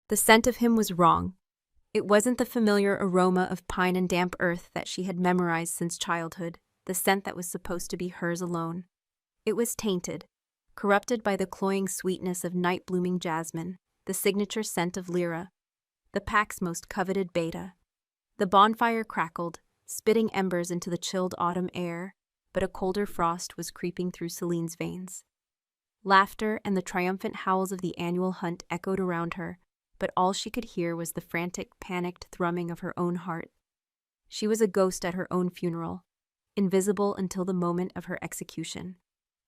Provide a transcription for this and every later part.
The scent of him was wrong. It wasn't the familiar aroma of pine and damp earth that she had memorized since childhood, the scent that was supposed to be hers alone. It was tainted, corrupted by the cloying sweetness of night-blooming jasmine, the signature scent of Lyra, the pack's most coveted beta. The bonfire crackled, spitting embers into the chilled autumn air, but a colder frost was creeping through Celine's veins. Laughter and the triumphant howls of the annual hunt echoed around her, but all she could hear was the frantic, panicked thrumming of her own heart. She was a ghost at her own funeral, invisible until the moment of her execution.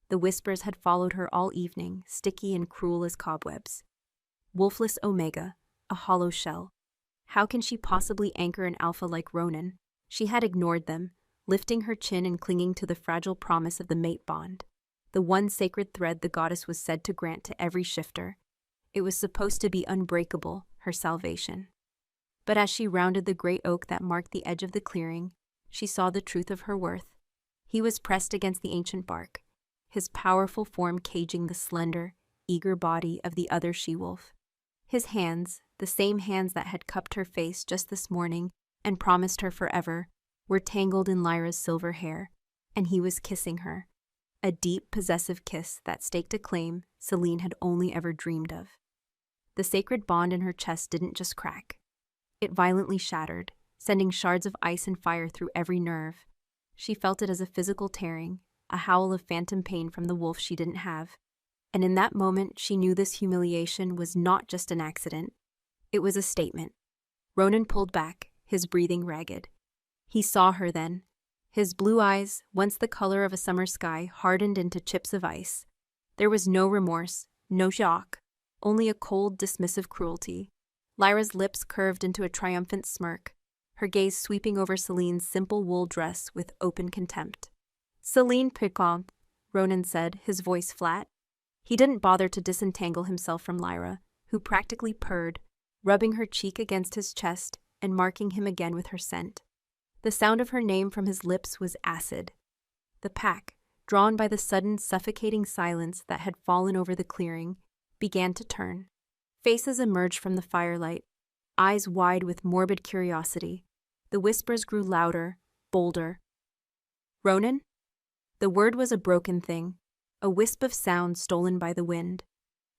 The whispers had followed her all evening, sticky and cruel as cobwebs. Wolfless Omega, a hollow shell. How can she possibly anchor an alpha like Ronan? She had ignored them, lifting her chin and clinging to the fragile promise of the mate bond, the one sacred thread the goddess was said to grant to every shifter. It was supposed to be unbreakable, her salvation. But as she rounded the great oak that marked the edge of the clearing, she saw the truth of her worth. He was pressed against the ancient bark, his powerful form caging the slender, eager body of the other she-wolf. His hands, the same hands that had cupped her face just this morning and promised her forever, were tangled in Lyra's silver hair, and he was kissing her. A deep, possessive kiss that staked a claim Celine had only ever dreamed of. The sacred bond in her chest didn't just crack. It violently shattered, sending shards of ice and fire through every nerve. She felt it as a physical tearing, a howl of phantom pain from the wolf she didn't have. And in that moment, she knew this humiliation was not just an accident. It was a statement. Ronan pulled back, his breathing ragged. He saw her then. His blue eyes, once the color of a summer sky, hardened into chips of ice. There was no remorse, no shock, only a cold, dismissive cruelty. Lyra's lips curved into a triumphant smirk, her gaze sweeping over Celine's simple wool dress with open contempt. "Celine Piquant," Ronan said, his voice flat. He didn't bother to disentangle himself from Lyra, who practically purred, rubbing her cheek against his chest and marking him again with her scent. The sound of her name from his lips was acid. The pack, drawn by the sudden suffocating silence that had fallen over the clearing, began to turn. Faces emerged from the firelight, eyes wide with morbid curiosity. The whispers grew louder, bolder. "Ronan?" The word was a broken thing, a wisp of sound stolen by the wind.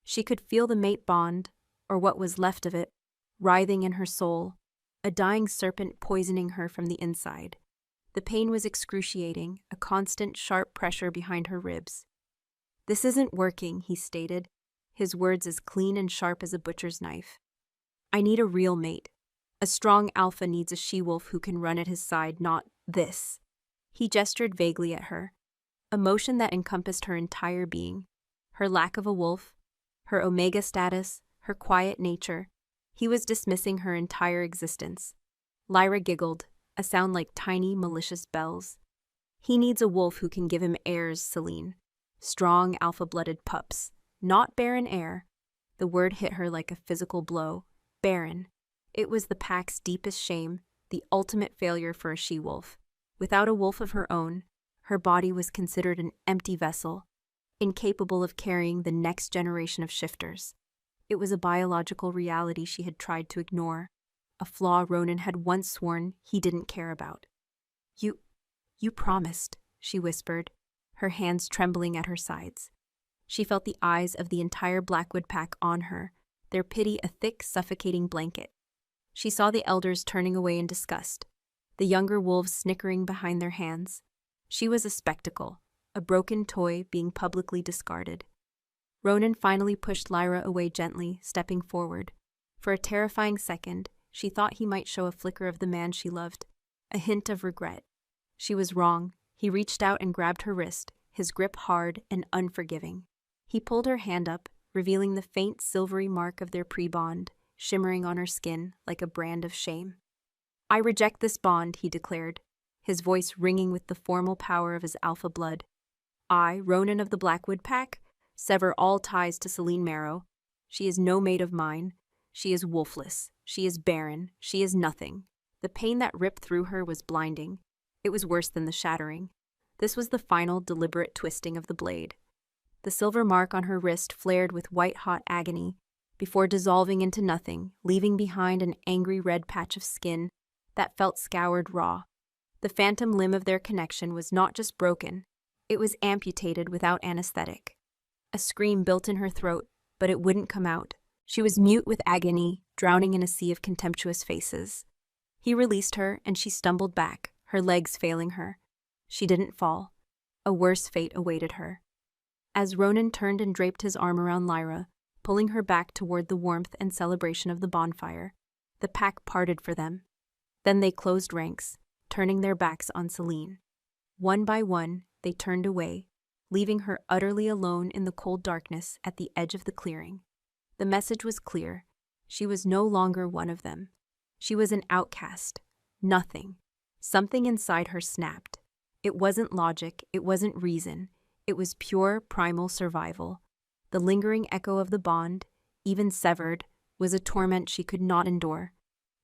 She could feel the mate bond, or what was left of it, writhing in her soul, a dying serpent poisoning her from the inside. The pain was excruciating, a constant, sharp pressure behind her ribs. "This isn't working," he stated, his words as clean and sharp as a butcher's knife. "I need a real mate. A strong alpha needs a she-wolf who can run at his side, not this." He gestured vaguely at her, a motion that encompassed her entire being, her lack of a wolf, her omega status, her quiet nature. He was dismissing her entire existence. Lyra giggled, a sound like tiny, malicious bells. "He needs a wolf who can give him heirs, Celine. Strong, alpha-blooded pups, not barren heir." The word hit her like a physical blow. Barren. It was the pack's deepest shame, the ultimate failure for a she-wolf. Without a wolf of her own, her body was considered an empty vessel, incapable of carrying the next generation of shifters. It was a biological reality she had tried to ignore, a flaw Ronan had once sworn he didn't care about. You promised," she whispered, her hands trembling at her sides. She felt the eyes of the entire Blackwood pack on her, their pity a thick, suffocating blanket. She saw the elders turning away in disgust, the younger wolves snickering behind their hands. She was a spectacle, a broken toy being publicly discarded. Ronan finally pushed Lyra away gently, stepping forward. For a terrifying second, she thought he might show a flicker of the man she loved, a hint of regret. She was wrong. He reached out and grabbed her wrist, his grip hard and unforgiving. He pulled her hand up, revealing the faint silvery mark of their pre-bond, shimmering on her skin like a brand of shame. "I reject this bond," he declared, his voice ringing with the formal power of his alpha blood. "I, Ronan of the Blackwood pack, sever all ties to Celine Marrow. She is no mate of mine. She is wolfless. She is barren. She is nothing." The pain that ripped through her was blinding. It was worse than the shattering. This was the final, deliberate twisting of the blade. The silver mark on her wrist flared with white-hot agony, before dissolving into nothing, leaving behind an angry red patch of skin that felt scoured raw. The phantom limb of their connection was not just broken, it was amputated without anesthetic. A scream built in her throat, but it wouldn't come out. She was mute with agony, drowning in a sea of contemptuous faces. He released her, and she stumbled back, her legs failing her. She didn't fall. A worse fate awaited her. As Ronan turned and draped his arm around Lyra, pulling her back toward the warmth and celebration of the bonfire, the pack parted for them. Then they closed ranks, turning their backs on Celine. One by one, they turned away, leaving her utterly alone in the cold darkness at the edge of the clearing. The message was clear. She was no longer one of them. She was an outcast. Nothing. Something inside her snapped. It wasn't logic, it wasn't reason. It was pure, primal survival. The lingering echo of the bond, even severed, was a torment she could not endure.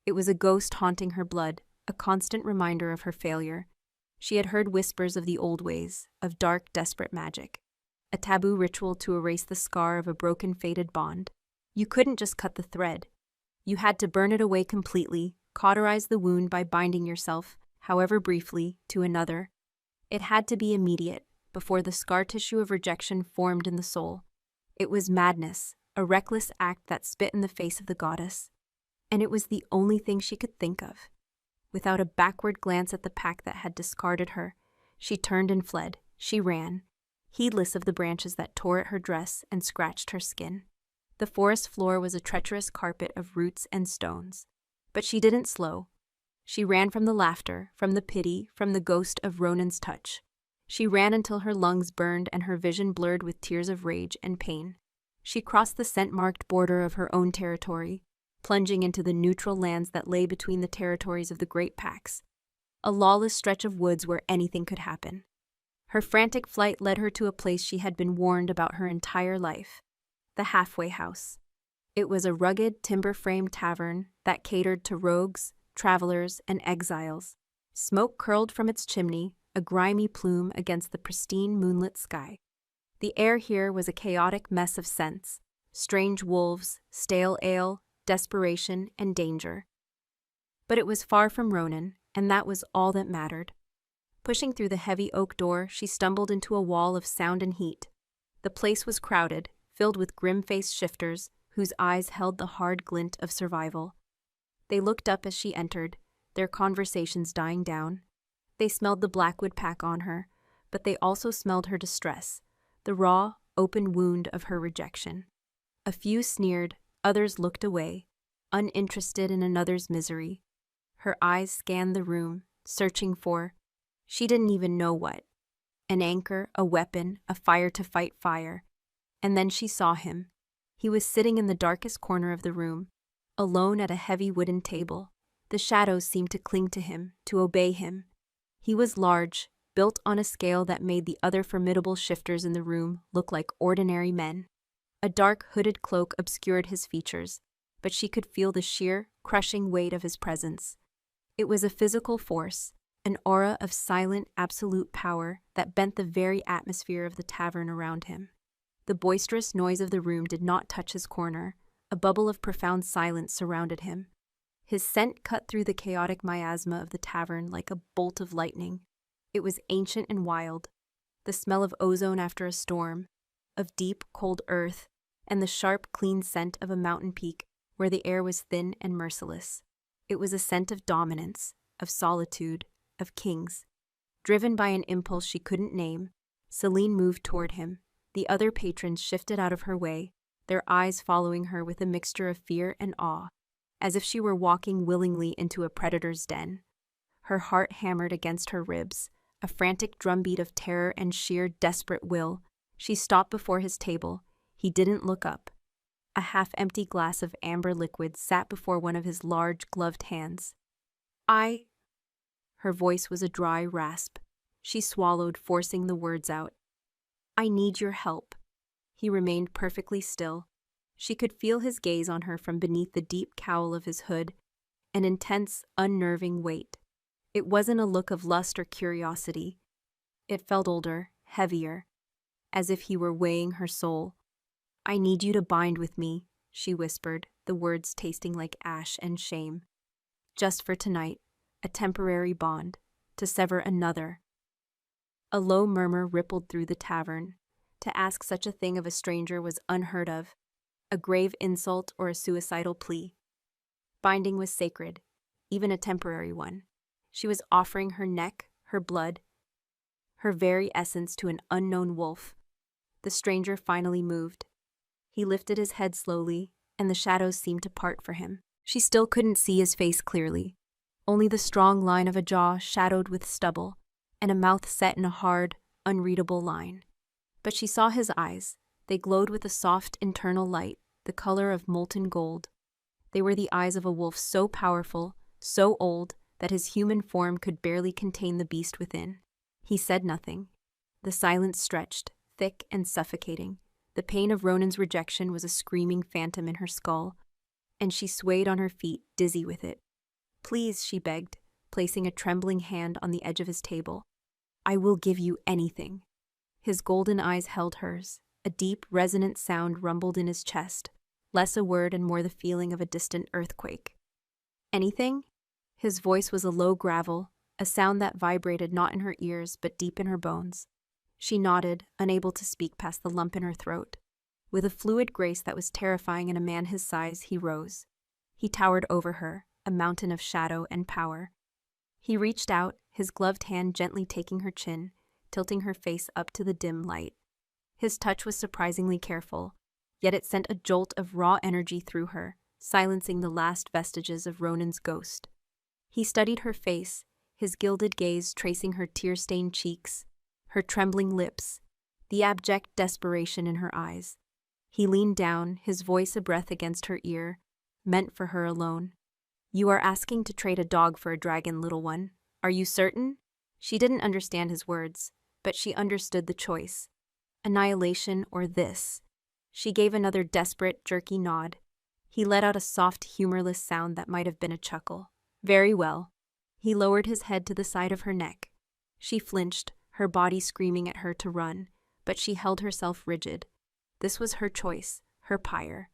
It was a ghost haunting her blood, a constant reminder of her failure. She had heard whispers of the old ways, of dark, desperate magic. A taboo ritual to erase the scar of a broken, fated bond. You couldn't just cut the thread. You had to burn it away completely, cauterize the wound by binding yourself, however briefly, to another. It had to be immediate, before the scar tissue of rejection formed in the soul. It was madness, a reckless act that spit in the face of the goddess. And it was the only thing she could think of. Without a backward glance at the pack that had discarded her, she turned and fled. She ran, heedless of the branches that tore at her dress and scratched her skin. The forest floor was a treacherous carpet of roots and stones. But she didn't slow. She ran from the laughter, from the pity, from the ghost of Ronan's touch. She ran until her lungs burned and her vision blurred with tears of rage and pain. She crossed the scent-marked border of her own territory, plunging into the neutral lands that lay between the territories of the great packs, a lawless stretch of woods where anything could happen. Her frantic flight led her to a place she had been warned about her entire life, the halfway house. It was a rugged, timber-framed tavern that catered to rogues, travelers, and exiles. Smoke curled from its chimney, a grimy plume against the pristine moonlit sky. The air here was a chaotic mess of scents, strange wolves, stale ale, desperation, and danger. But it was far from Ronan, and that was all that mattered. Pushing through the heavy oak door, she stumbled into a wall of sound and heat. The place was crowded, filled with grim-faced shifters whose eyes held the hard glint of survival. They looked up as she entered, their conversations dying down. They smelled the Blackwood pack on her, but they also smelled her distress, the raw, open wound of her rejection. A few sneered, others looked away, uninterested in another's misery. Her eyes scanned the room, searching for, she didn't even know what. An anchor, a weapon, a fire to fight fire. And then she saw him. He was sitting in the darkest corner of the room, alone at a heavy wooden table. The shadows seemed to cling to him, to obey him. He was large, built on a scale that made the other formidable shifters in the room look like ordinary men. A dark hooded cloak obscured his features, but she could feel the sheer, crushing weight of his presence. It was a physical force, an aura of silent, absolute power that bent the very atmosphere of the tavern around him. The boisterous noise of the room did not touch his corner. A bubble of profound silence surrounded him. His scent cut through the chaotic miasma of the tavern like a bolt of lightning. It was ancient and wild, the smell of ozone after a storm, of deep, cold earth, and the sharp, clean scent of a mountain peak where the air was thin and merciless. It was a scent of dominance, of solitude, of kings. Driven by an impulse she couldn't name, Celine moved toward him. The other patrons shifted out of her way, their eyes following her with a mixture of fear and awe, as if she were walking willingly into a predator's den. Her heart hammered against her ribs, a frantic drumbeat of terror and sheer, desperate will. She stopped before his table. He didn't look up. A half-empty glass of amber liquid sat before one of his large, gloved hands. Her voice was a dry rasp. She swallowed, forcing the words out. I need your help. He remained perfectly still. She could feel his gaze on her from beneath the deep cowl of his hood, an intense, unnerving weight. It wasn't a look of lust or curiosity. It felt older, heavier, as if he were weighing her soul. I need you to bind with me, she whispered, the words tasting like ash and shame. Just for tonight, a temporary bond, to sever another. A low murmur rippled through the tavern. To ask such a thing of a stranger was unheard of, a grave insult or a suicidal plea. Binding was sacred, even a temporary one. She was offering her neck, her blood, her very essence to an unknown wolf. The stranger finally moved. He lifted his head slowly, and the shadows seemed to part for him. She still couldn't see his face clearly, only the strong line of a jaw shadowed with stubble, and a mouth set in a hard, unreadable line. But she saw his eyes. They glowed with a soft internal light, the color of molten gold. They were the eyes of a wolf so powerful, so old, that his human form could barely contain the beast within. He said nothing. The silence stretched, thick and suffocating. The pain of Ronan's rejection was a screaming phantom in her skull, and she swayed on her feet, dizzy with it. "Please," she begged, placing a trembling hand on the edge of his table. "I will give you anything." His golden eyes held hers. A deep, resonant sound rumbled in his chest, less a word and more the feeling of a distant earthquake. "Anything?" His voice was a low gravel, a sound that vibrated not in her ears but deep in her bones. She nodded, unable to speak past the lump in her throat. With a fluid grace that was terrifying in a man his size, he rose. He towered over her, a mountain of shadow and power. He reached out, his gloved hand gently taking her chin, tilting her face up to the dim light. His touch was surprisingly careful, yet it sent a jolt of raw energy through her, silencing the last vestiges of Ronan's ghost. He studied her face, his gilded gaze tracing her tear-stained cheeks, her trembling lips, the abject desperation in her eyes. He leaned down, his voice a breath against her ear, meant for her alone. "You are asking to trade a dog for a dragon, little one. Are you certain?" She didn't understand his words, but she understood the choice. Annihilation or this. She gave another desperate, jerky nod. He let out a soft, humorless sound that might have been a chuckle. "Very well." He lowered his head to the side of her neck. She flinched, her body screaming at her to run, but she held herself rigid. This was her choice, her pyre.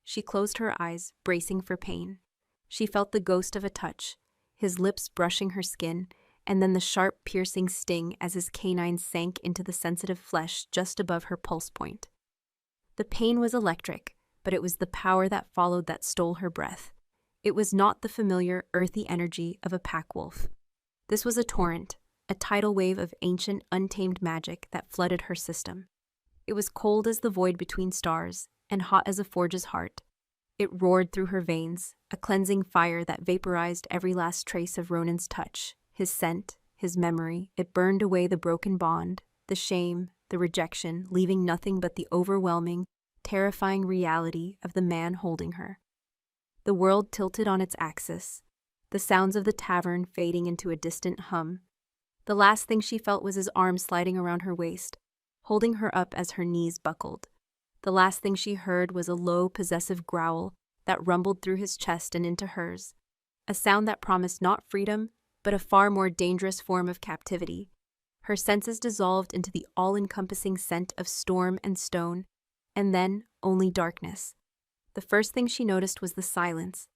She closed her eyes, bracing for pain. She felt the ghost of a touch, his lips brushing her skin, and then the sharp, piercing sting as his canines sank into the sensitive flesh just above her pulse point. The pain was electric, but it was the power that followed that stole her breath. It was not the familiar, earthy energy of a pack wolf. This was a torrent, a tidal wave of ancient, untamed magic that flooded her system. It was cold as the void between stars, and hot as a forge's heart. It roared through her veins, a cleansing fire that vaporized every last trace of Ronan's touch, his scent, his memory. It burned away the broken bond, the shame, the rejection, leaving nothing but the overwhelming, terrifying reality of the man holding her. The world tilted on its axis, the sounds of the tavern fading into a distant hum. The last thing she felt was his arm sliding around her waist, holding her up as her knees buckled. The last thing she heard was a low, possessive growl that rumbled through his chest and into hers, a sound that promised not freedom, but a far more dangerous form of captivity. Her senses dissolved into the all-encompassing scent of storm and stone, and then only darkness. The first thing she noticed was the silence.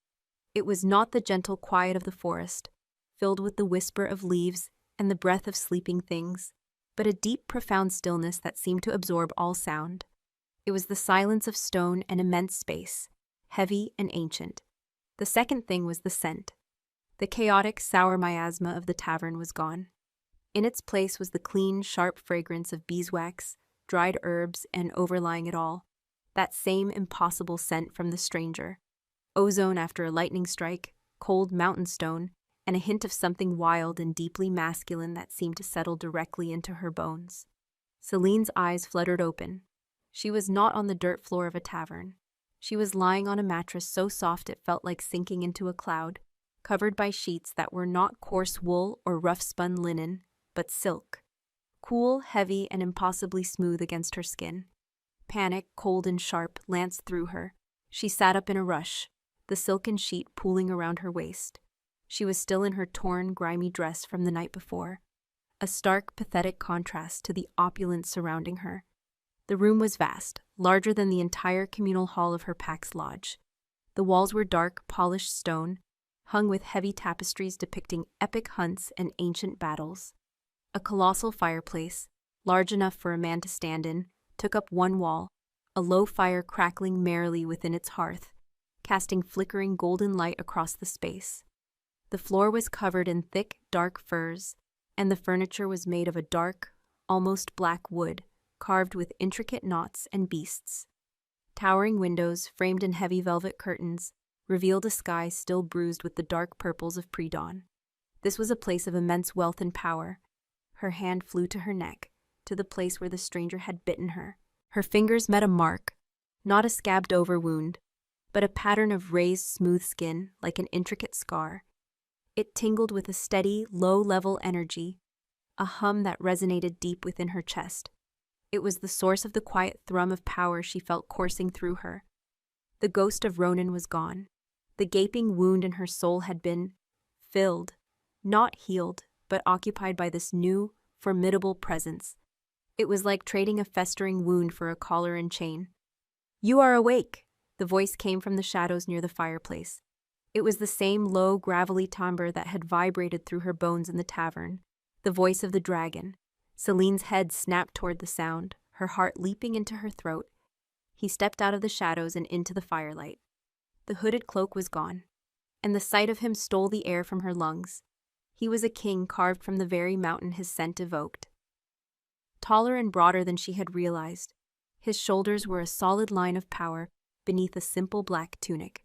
It was not the gentle quiet of the forest, filled with the whisper of leaves and the breath of sleeping things, but a deep, profound stillness that seemed to absorb all sound. It was the silence of stone and immense space, heavy and ancient. The second thing was the scent. The chaotic, sour miasma of the tavern was gone. In its place was the clean, sharp fragrance of beeswax, dried herbs, and overlying it all, that same impossible scent from the stranger. Ozone after a lightning strike, cold mountain stone, and a hint of something wild and deeply masculine that seemed to settle directly into her bones. Celine's eyes fluttered open. She was not on the dirt floor of a tavern. She was lying on a mattress so soft it felt like sinking into a cloud, covered by sheets that were not coarse wool or rough-spun linen, but silk. Cool, heavy, and impossibly smooth against her skin. Panic, cold and sharp, lanced through her. She sat up in a rush, the silken sheet pooling around her waist. She was still in her torn, grimy dress from the night before, a stark, pathetic contrast to the opulence surrounding her. The room was vast, larger than the entire communal hall of her pack's lodge. The walls were dark, polished stone, hung with heavy tapestries depicting epic hunts and ancient battles. A colossal fireplace, large enough for a man to stand in, took up one wall, a low fire crackling merrily within its hearth, casting flickering golden light across the space. The floor was covered in thick, dark furs, and the furniture was made of a dark, almost black wood, carved with intricate knots and beasts. Towering windows, framed in heavy velvet curtains, revealed a sky still bruised with the dark purples of pre-dawn. This was a place of immense wealth and power. Her hand flew to her neck, to the place where the stranger had bitten her. Her fingers met a mark, not a scabbed-over wound, but a pattern of raised, smooth skin, like an intricate scar. It tingled with a steady, low-level energy, a hum that resonated deep within her chest. It was the source of the quiet thrum of power she felt coursing through her. The ghost of Ronan was gone. The gaping wound in her soul had been filled, not healed, but occupied by this new, formidable presence. It was like trading a festering wound for a collar and chain. "You are awake," the voice came from the shadows near the fireplace. It was the same low, gravelly timbre that had vibrated through her bones in the tavern, the voice of the dragon. Celine's head snapped toward the sound, her heart leaping into her throat. He stepped out of the shadows and into the firelight. The hooded cloak was gone, and the sight of him stole the air from her lungs. He was a king carved from the very mountain his scent evoked. Taller and broader than she had realized, his shoulders were a solid line of power beneath a simple black tunic.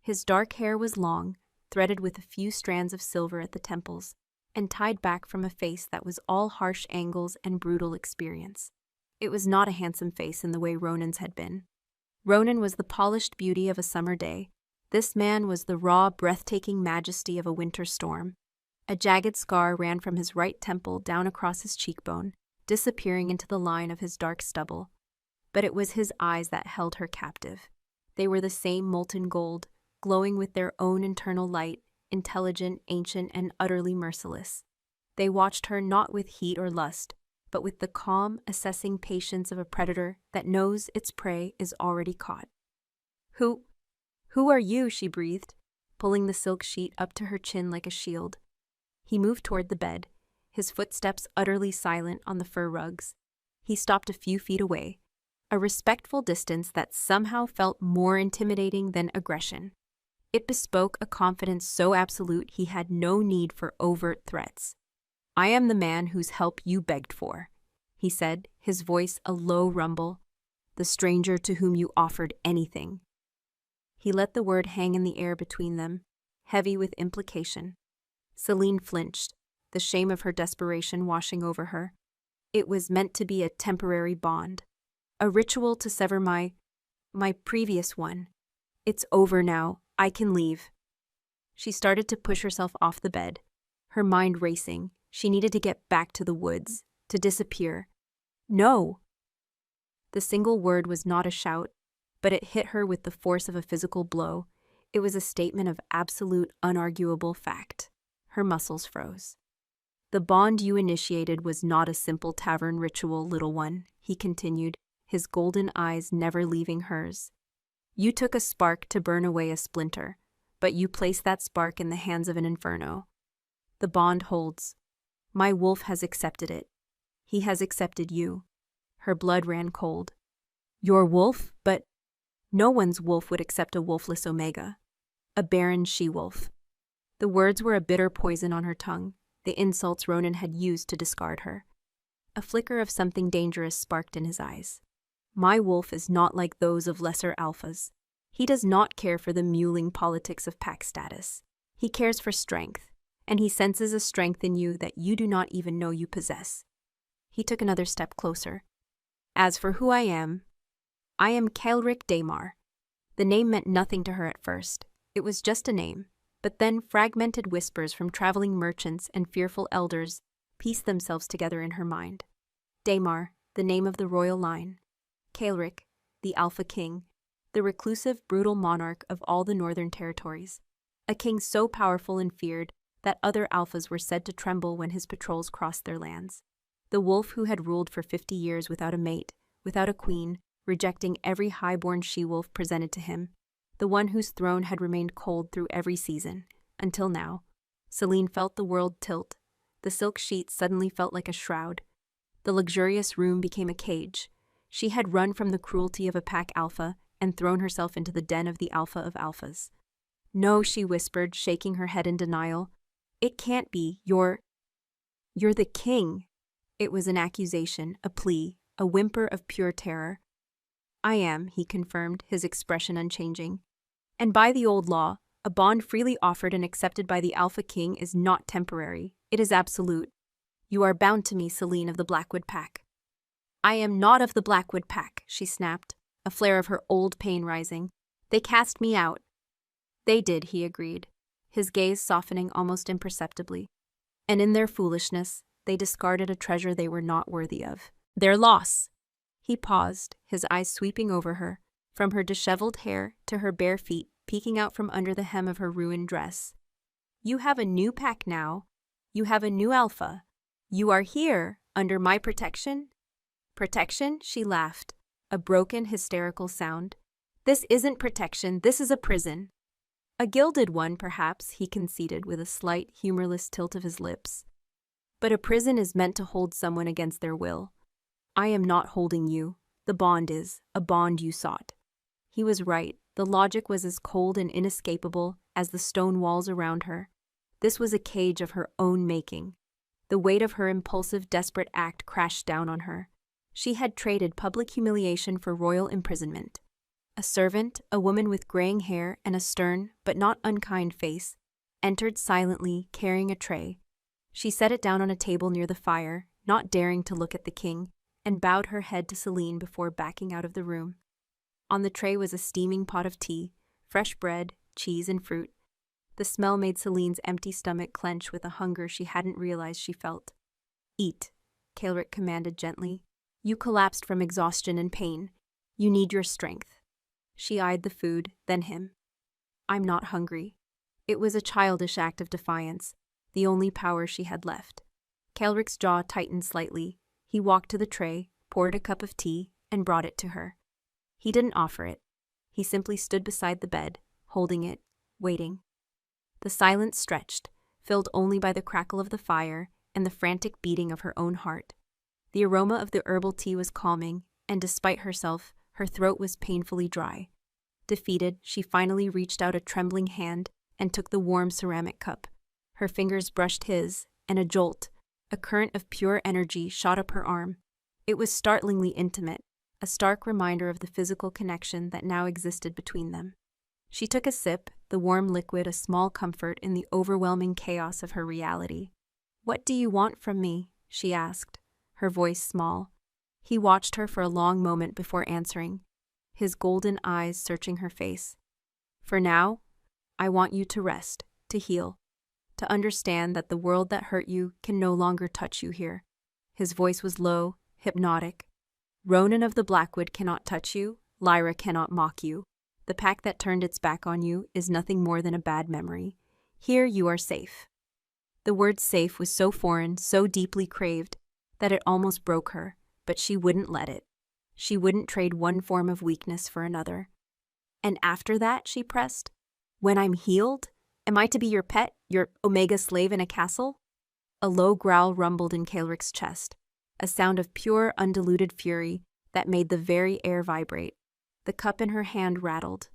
His dark hair was long, threaded with a few strands of silver at the temples, and tied back from a face that was all harsh angles and brutal experience. It was not a handsome face in the way Ronan's had been. Ronan was the polished beauty of a summer day. This man was the raw, breathtaking majesty of a winter storm. A jagged scar ran from his right temple down across his cheekbone, disappearing into the line of his dark stubble. But it was his eyes that held her captive. They were the same molten gold, glowing with their own internal light, intelligent, ancient, and utterly merciless. They watched her not with heat or lust, but with the calm, assessing patience of a predator that knows its prey is already caught. Who are you?" she breathed, pulling the silk sheet up to her chin like a shield. He moved toward the bed, his footsteps utterly silent on the fur rugs. He stopped a few feet away, a respectful distance that somehow felt more intimidating than aggression. It bespoke a confidence so absolute he had no need for overt threats. "I am the man whose help you begged for," he said, his voice a low rumble, "the stranger to whom you offered anything." He let the word hang in the air between them, heavy with implication. Celine flinched, the shame of her desperation washing over her. It was meant to be a temporary bond, a ritual to sever my previous one. "It's over now. I can leave." She started to push herself off the bed, her mind racing. She needed to get back to the woods, to disappear. "No!" The single word was not a shout, but it hit her with the force of a physical blow. It was a statement of absolute, unarguable fact. Her muscles froze. "The bond you initiated was not a simple tavern ritual, little one," he continued, his golden eyes never leaving hers. "You took a spark to burn away a splinter, but you placed that spark in the hands of an inferno. The bond holds. My wolf has accepted it. He has accepted you." Her blood ran cold. "Your wolf? But no one's wolf would accept a wolfless Omega. A barren she-wolf." The words were a bitter poison on her tongue, the insults Ronan had used to discard her. A flicker of something dangerous sparked in his eyes. "My wolf is not like those of lesser alphas. He does not care for the mewling politics of pack status. He cares for strength, and he senses a strength in you that you do not even know you possess." He took another step closer. "As for who I am Caelric Daemar." The name meant nothing to her at first. It was just a name. But then fragmented whispers from traveling merchants and fearful elders pieced themselves together in her mind. Daemar, the name of the royal line. Caelric, the Alpha King, the reclusive, brutal monarch of all the northern territories. A king so powerful and feared that other alphas were said to tremble when his patrols crossed their lands. The wolf who had ruled for 50 years without a mate, without a queen, rejecting every high-born she-wolf presented to him, the one whose throne had remained cold through every season, until now. Celine felt the world tilt. The silk sheet suddenly felt like a shroud. The luxurious room became a cage. She had run from the cruelty of a pack alpha and thrown herself into the den of the alpha of alphas. "No," she whispered, shaking her head in denial. "It can't be. You're the king." It was an accusation, a plea, a whimper of pure terror. "I am," he confirmed, his expression unchanging. "And by the old law, a bond freely offered and accepted by the Alpha King is not temporary, it is absolute. You are bound to me, Celine of the Blackwood Pack." "I am not of the Blackwood Pack," she snapped, a flare of her old pain rising. "They cast me out." "They did," he agreed, his gaze softening almost imperceptibly. "And in their foolishness, they discarded a treasure they were not worthy of. Their loss." He paused, his eyes sweeping over her, from her disheveled hair to her bare feet peeking out from under the hem of her ruined dress. "You have a new pack now. You have a new alpha. You are here, under my protection." "Protection?" she laughed, a broken, hysterical sound. "This isn't protection, this is a prison." "A gilded one, perhaps," he conceded with a slight, humorless tilt of his lips. "But a prison is meant to hold someone against their will. I am not holding you. The bond is, a bond you sought." He was right. The logic was as cold and inescapable as the stone walls around her. This was a cage of her own making. The weight of her impulsive, desperate act crashed down on her. She had traded public humiliation for royal imprisonment. A servant, a woman with graying hair and a stern, but not unkind face, entered silently, carrying a tray. She set it down on a table near the fire, not daring to look at the king, and bowed her head to Celine before backing out of the room. On the tray was a steaming pot of tea, fresh bread, cheese, and fruit. The smell made Celine's empty stomach clench with a hunger she hadn't realized she felt. "Eat," Kaelric commanded gently. "You collapsed from exhaustion and pain. You need your strength." She eyed the food, then him. "I'm not hungry." It was a childish act of defiance, the only power she had left. Kaelric's jaw tightened slightly. He walked to the tray, poured a cup of tea, and brought it to her. He didn't offer it. He simply stood beside the bed, holding it, waiting. The silence stretched, filled only by the crackle of the fire and the frantic beating of her own heart. The aroma of the herbal tea was calming, and despite herself, her throat was painfully dry. Defeated, she finally reached out a trembling hand and took the warm ceramic cup. Her fingers brushed his, and a jolt, a current of pure energy shot up her arm. It was startlingly intimate, a stark reminder of the physical connection that now existed between them. She took a sip, the warm liquid a small comfort in the overwhelming chaos of her reality. "What do you want from me?" she asked, her voice small. He watched her for a long moment before answering, his golden eyes searching her face. "For now, I want you to rest, to heal, to understand that the world that hurt you can no longer touch you here." His voice was low, hypnotic. "Ronan of the Blackwood cannot touch you, Lyra cannot mock you. The pack that turned its back on you is nothing more than a bad memory. Here you are safe." The word safe was so foreign, so deeply craved, that it almost broke her, but she wouldn't let it. She wouldn't trade one form of weakness for another. "And after that," she pressed, "when I'm healed, am I to be your pet, your Omega slave in a castle?" A low growl rumbled in Kaelric's chest, a sound of pure, undiluted fury that made the very air vibrate. The cup in her hand rattled.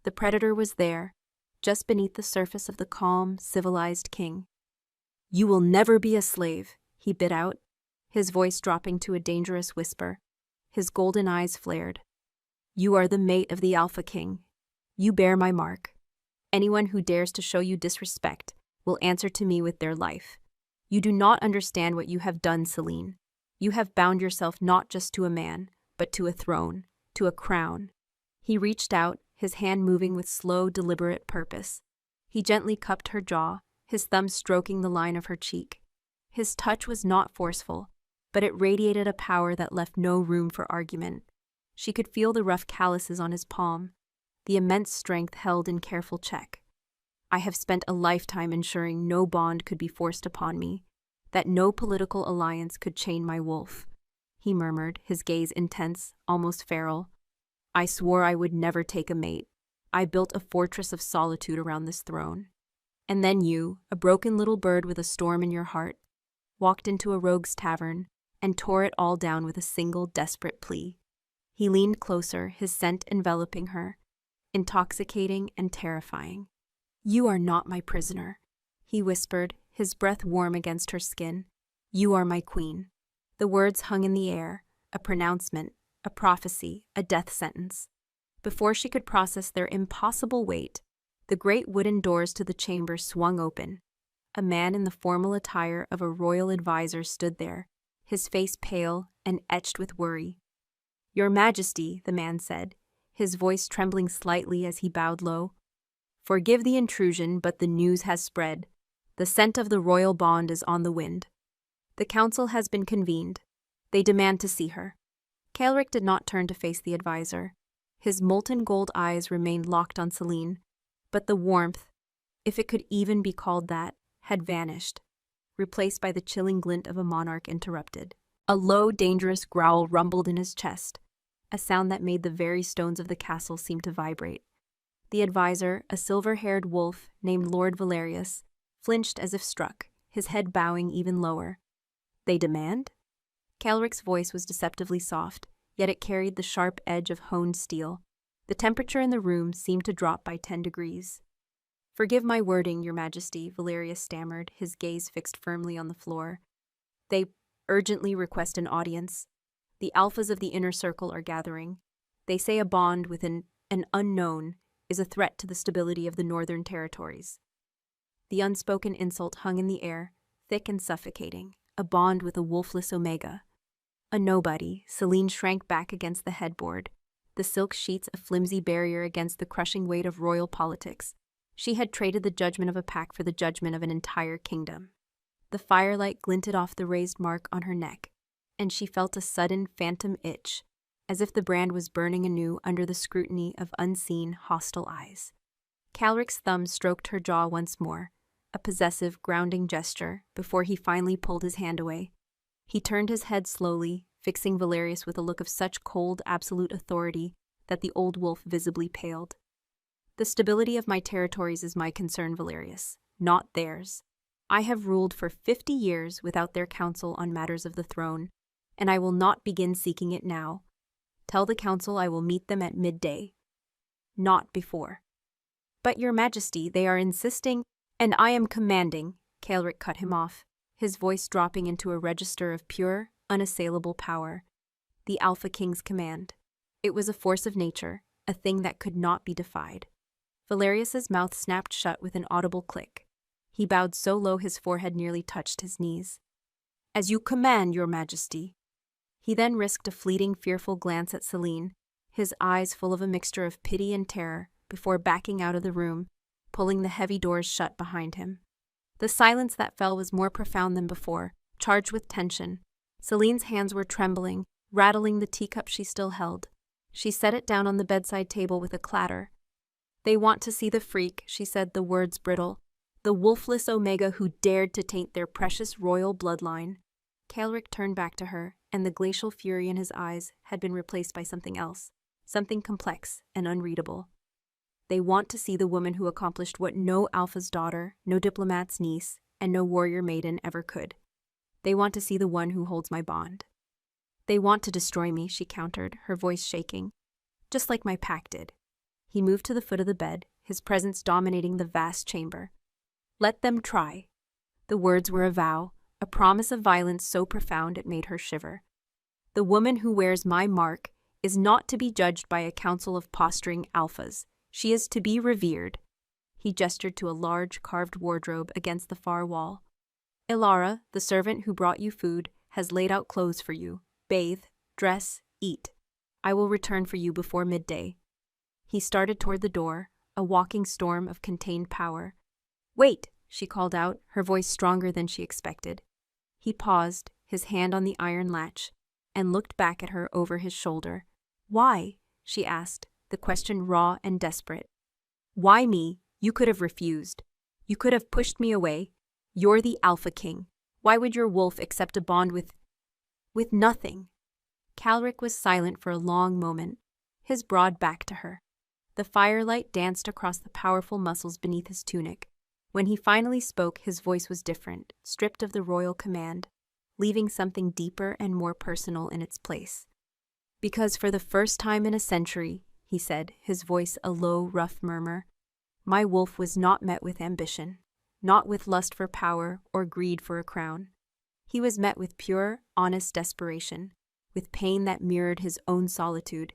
The predator was there, just beneath the surface of the calm, civilized king. "You will never be a slave," he bit out, his voice dropping to a dangerous whisper. His golden eyes flared. "You are the mate of the Alpha King. You bear my mark. Anyone who dares to show you disrespect will answer to me with their life. You do not understand what you have done, Celine. You have bound yourself not just to a man, but to a throne, to a crown." He reached out, his hand moving with slow, deliberate purpose. He gently cupped her jaw, his thumb stroking the line of her cheek. His touch was not forceful, but it radiated a power that left no room for argument. She could feel the rough calluses on his palm, the immense strength held in careful check. "I have spent a lifetime ensuring no bond could be forced upon me, that no political alliance could chain my wolf." he murmured, his gaze intense, almost feral. "I swore I would never take a mate. I built a fortress of solitude around this throne. And then you, a broken little bird with a storm in your heart, walked into a rogue's tavern and tore it all down with a single desperate plea." He leaned closer, his scent enveloping her, intoxicating and terrifying. "You are not my prisoner," he whispered, his breath warm against her skin. "You are my queen." The words hung in the air, a pronouncement, a prophecy, a death sentence. Before she could process their impossible weight, the great wooden doors to the chamber swung open. A man in the formal attire of a royal advisor stood there, his face pale and etched with worry. "Your Majesty," the man said, his voice trembling slightly as he bowed low. "Forgive the intrusion, but the news has spread. The scent of the royal bond is on the wind. The council has been convened. They demand to see her." Kaelric did not turn to face the advisor. His molten gold eyes remained locked on Celine, but the warmth, if it could even be called that, had vanished, replaced by the chilling glint of a monarch interrupted. A low, dangerous growl rumbled in his chest, a sound that made the very stones of the castle seem to vibrate. The advisor, a silver-haired wolf named Lord Valerius, flinched as if struck, his head bowing even lower. "They demand?" Kaelric's voice was deceptively soft, yet it carried the sharp edge of honed steel. The temperature in the room seemed to drop by 10 degrees. "Forgive my wording, Your Majesty," Valerius stammered, his gaze fixed firmly on the floor. "They urgently request an audience. The alphas of the inner circle are gathering. They say a bond with an unknown is a threat to the stability of the northern territories." The unspoken insult hung in the air, thick and suffocating. A bond with a wolfless Omega. A nobody, Celine shrank back against the headboard, the silk sheets a flimsy barrier against the crushing weight of royal politics. She had traded the judgment of a pack for the judgment of an entire kingdom. The firelight glinted off the raised mark on her neck, and she felt a sudden phantom itch, as if the brand was burning anew under the scrutiny of unseen, hostile eyes. Kaelric's thumb stroked her jaw once more, a possessive, grounding gesture, before he finally pulled his hand away. He turned his head slowly, fixing Valerius with a look of such cold, absolute authority that the old wolf visibly paled. "The stability of my territories is my concern, Valerius, not theirs. I have ruled for 50 years without their counsel on matters of the throne, and I will not begin seeking it now. Tell the council I will meet them at midday. Not before." "But, Your Majesty, they are insisting—" "And I am commanding," Kaelric cut him off, his voice dropping into a register of pure, unassailable power. The Alpha King's command. It was a force of nature, a thing that could not be defied. Valerius's mouth snapped shut with an audible click. He bowed so low his forehead nearly touched his knees. "As you command, Your Majesty." He then risked a fleeting, fearful glance at Celine, his eyes full of a mixture of pity and terror, before backing out of the room, pulling the heavy doors shut behind him. The silence that fell was more profound than before, charged with tension. Celine's hands were trembling, rattling the teacup she still held. She set it down on the bedside table with a clatter. "They want to see the freak," she said, the words brittle. "The wolfless Omega who dared to taint their precious royal bloodline." Kaelric turned back to her, and the glacial fury in his eyes had been replaced by something else, something complex and unreadable. "They want to see the woman who accomplished what no alpha's daughter, no diplomat's niece, and no warrior maiden ever could. They want to see the one who holds my bond." "They want to destroy me," she countered, her voice shaking. "Just like my pack did." He moved to the foot of the bed, his presence dominating the vast chamber. "Let them try." The words were a vow, a promise of violence so profound it made her shiver. "The woman who wears my mark is not to be judged by a council of posturing alphas. She is to be revered." He gestured to a large, carved wardrobe against the far wall. "Ilara, the servant who brought you food, has laid out clothes for you. Bathe, dress, eat. I will return for you before midday." He started toward the door, a walking storm of contained power. "Wait," she called out, her voice stronger than she expected. He paused, his hand on the iron latch, and looked back at her over his shoulder. "Why?" she asked, the question raw and desperate. "Why me? You could have refused. You could have pushed me away. You're the Alpha King. Why would your wolf accept a bond with nothing?" Calric was silent for a long moment, his broad back to her. The firelight danced across the powerful muscles beneath his tunic. When he finally spoke, his voice was different, stripped of the royal command, leaving something deeper and more personal in its place. "Because for the first time in a century," he said, his voice a low, rough murmur, "my wolf was not met with ambition, not with lust for power or greed for a crown. He was met with pure, honest desperation, with pain that mirrored his own solitude.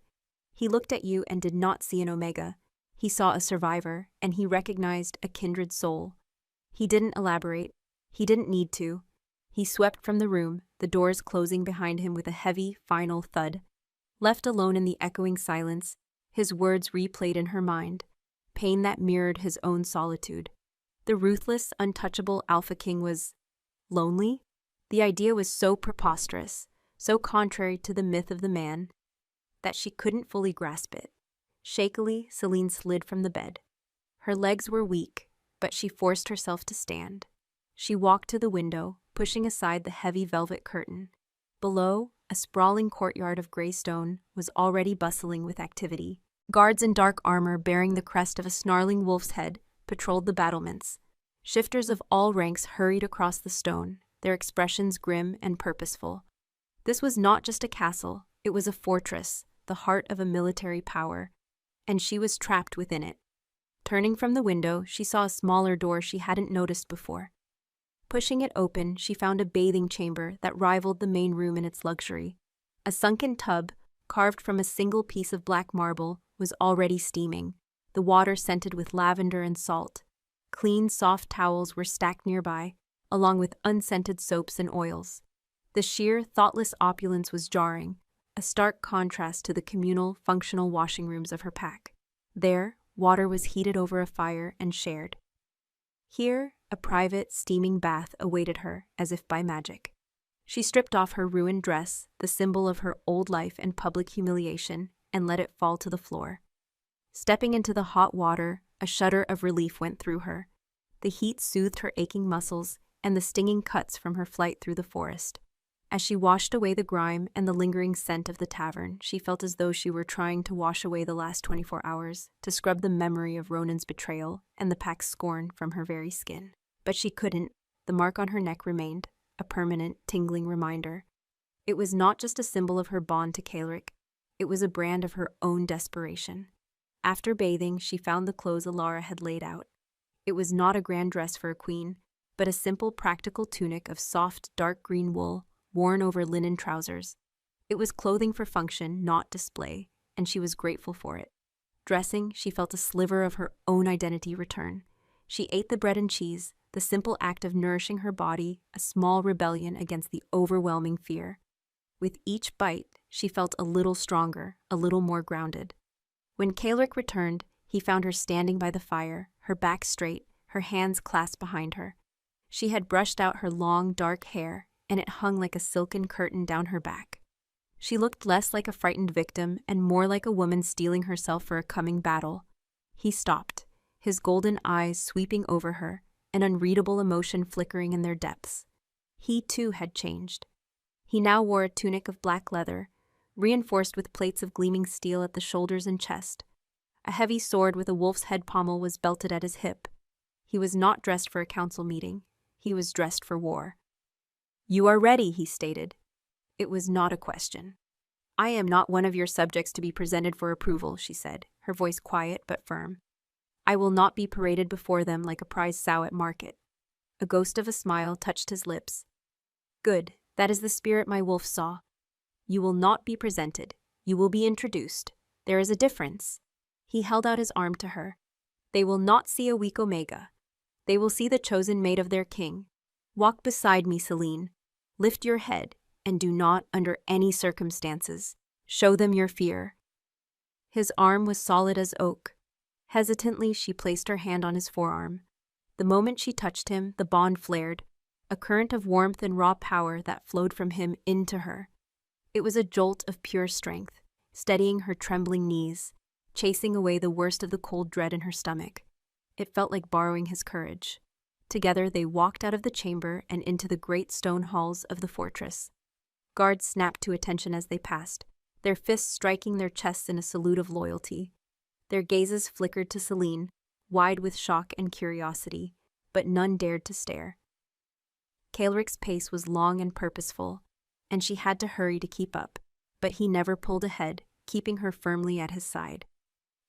He looked at you and did not see an Omega. He saw a survivor, and he recognized a kindred soul." He didn't elaborate. He didn't need to. He swept from the room, the doors closing behind him with a heavy, final thud. Left alone in the echoing silence, his words replayed in her mind, pain that mirrored his own solitude. The ruthless, untouchable Alpha King was lonely? The idea was so preposterous, so contrary to the myth of the man, that she couldn't fully grasp it. Shakily, Celine slid from the bed. Her legs were weak, but she forced herself to stand. She walked to the window, pushing aside the heavy velvet curtain. Below, a sprawling courtyard of gray stone was already bustling with activity. Guards in dark armor bearing the crest of a snarling wolf's head patrolled the battlements. Shifters of all ranks hurried across the stone, their expressions grim and purposeful. This was not just a castle, it was a fortress, the heart of a military power, and she was trapped within it. Turning from the window, she saw a smaller door she hadn't noticed before. Pushing it open, she found a bathing chamber that rivaled the main room in its luxury. A sunken tub, carved from a single piece of black marble, was already steaming, the water scented with lavender and salt. Clean, soft towels were stacked nearby, along with unscented soaps and oils. The sheer, thoughtless opulence was jarring, a stark contrast to the communal, functional washing rooms of her pack. There, water was heated over a fire and shared. Here, a private, steaming bath awaited her as if by magic. She stripped off her ruined dress, the symbol of her old life and public humiliation, and let it fall to the floor. Stepping into the hot water, a shudder of relief went through her. The heat soothed her aching muscles and the stinging cuts from her flight through the forest. As she washed away the grime and the lingering scent of the tavern, she felt as though she were trying to wash away the last 24 hours, to scrub the memory of Ronan's betrayal and the pack's scorn from her very skin. But she couldn't. The mark on her neck remained, a permanent, tingling reminder. It was not just a symbol of her bond to Calric, it was a brand of her own desperation. After bathing, she found the clothes Alara had laid out. It was not a grand dress for a queen, but a simple, practical tunic of soft, dark green wool, worn over linen trousers. It was clothing for function, not display, and she was grateful for it. Dressing, she felt a sliver of her own identity return. She ate the bread and cheese, the simple act of nourishing her body, a small rebellion against the overwhelming fear. With each bite, she felt a little stronger, a little more grounded. When Calric returned, he found her standing by the fire, her back straight, her hands clasped behind her. She had brushed out her long, dark hair, and it hung like a silken curtain down her back. She looked less like a frightened victim and more like a woman steeling herself for a coming battle. He stopped, his golden eyes sweeping over her, an unreadable emotion flickering in their depths. He too had changed. He now wore a tunic of black leather, reinforced with plates of gleaming steel at the shoulders and chest. A heavy sword with a wolf's head pommel was belted at his hip. He was not dressed for a council meeting. He was dressed for war. "You are ready," he stated. It was not a question. "I am not one of your subjects to be presented for approval," she said, her voice quiet but firm. "I will not be paraded before them like a prize sow at market." A ghost of a smile touched his lips. "Good, that is the spirit my wolf saw. You will not be presented. You will be introduced. There is a difference." He held out his arm to her. "They will not see a weak Omega. They will see the chosen mate of their king. Walk beside me, Celine. Lift your head, and do not, under any circumstances, show them your fear." His arm was solid as oak. Hesitantly, she placed her hand on his forearm. The moment she touched him, the bond flared, a current of warmth and raw power that flowed from him into her. It was a jolt of pure strength, steadying her trembling knees, chasing away the worst of the cold dread in her stomach. It felt like borrowing his courage. Together they walked out of the chamber and into the great stone halls of the fortress. Guards snapped to attention as they passed, their fists striking their chests in a salute of loyalty. Their gazes flickered to Celine, wide with shock and curiosity, but none dared to stare. Caelric's pace was long and purposeful, and she had to hurry to keep up, but he never pulled ahead, keeping her firmly at his side.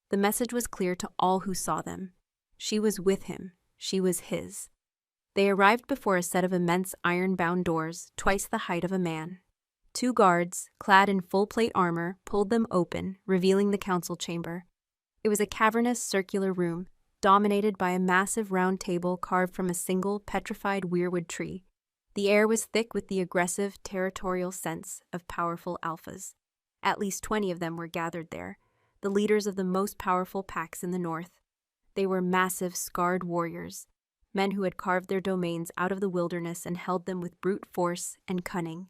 The message was clear to all who saw them. She was with him. She was his. They arrived before a set of immense iron-bound doors, twice the height of a man. 2 guards, clad in full-plate armor, pulled them open, revealing the council chamber. It was a cavernous, circular room, dominated by a massive round table carved from a single, petrified weirwood tree. The air was thick with the aggressive, territorial sense of powerful alphas. At least 20 of them were gathered there, the leaders of the most powerful packs in the north. They were massive, scarred warriors, men who had carved their domains out of the wilderness and held them with brute force and cunning.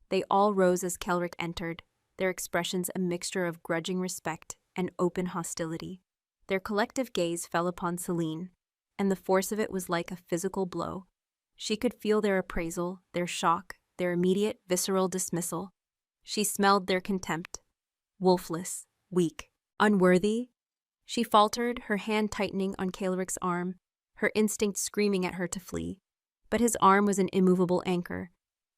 They all rose as Caelric entered, their expressions a mixture of grudging respect and open hostility. Their collective gaze fell upon Celine, and the force of it was like a physical blow. She could feel their appraisal, their shock, their immediate, visceral dismissal. She smelled their contempt. Wolfless, weak, unworthy. She faltered, her hand tightening on Caelric's arm, her instinct screaming at her to flee. But his arm was an immovable anchor.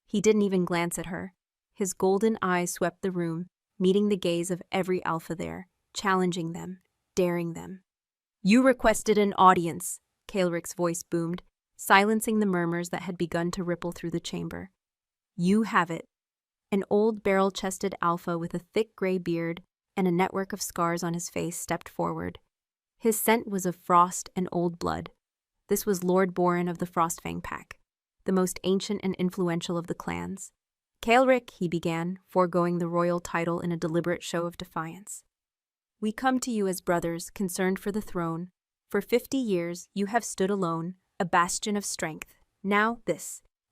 He didn't even glance at her. His golden eyes swept the room, meeting the gaze of every alpha there, challenging them, daring them. "You requested an audience," Caelric's voice boomed, silencing the murmurs that had begun to ripple through the chamber. "You have it." An old barrel-chested alpha with a thick gray beard and a network of scars on his face stepped forward. His scent was of frost and old blood. This was Lord Boren of the Frostfang pack, the most ancient and influential of the clans. "Caelric," he began, foregoing the royal title in a deliberate show of defiance. "We come to you as brothers concerned for the throne. For 50 years, you have stood alone, a bastion of strength. Now,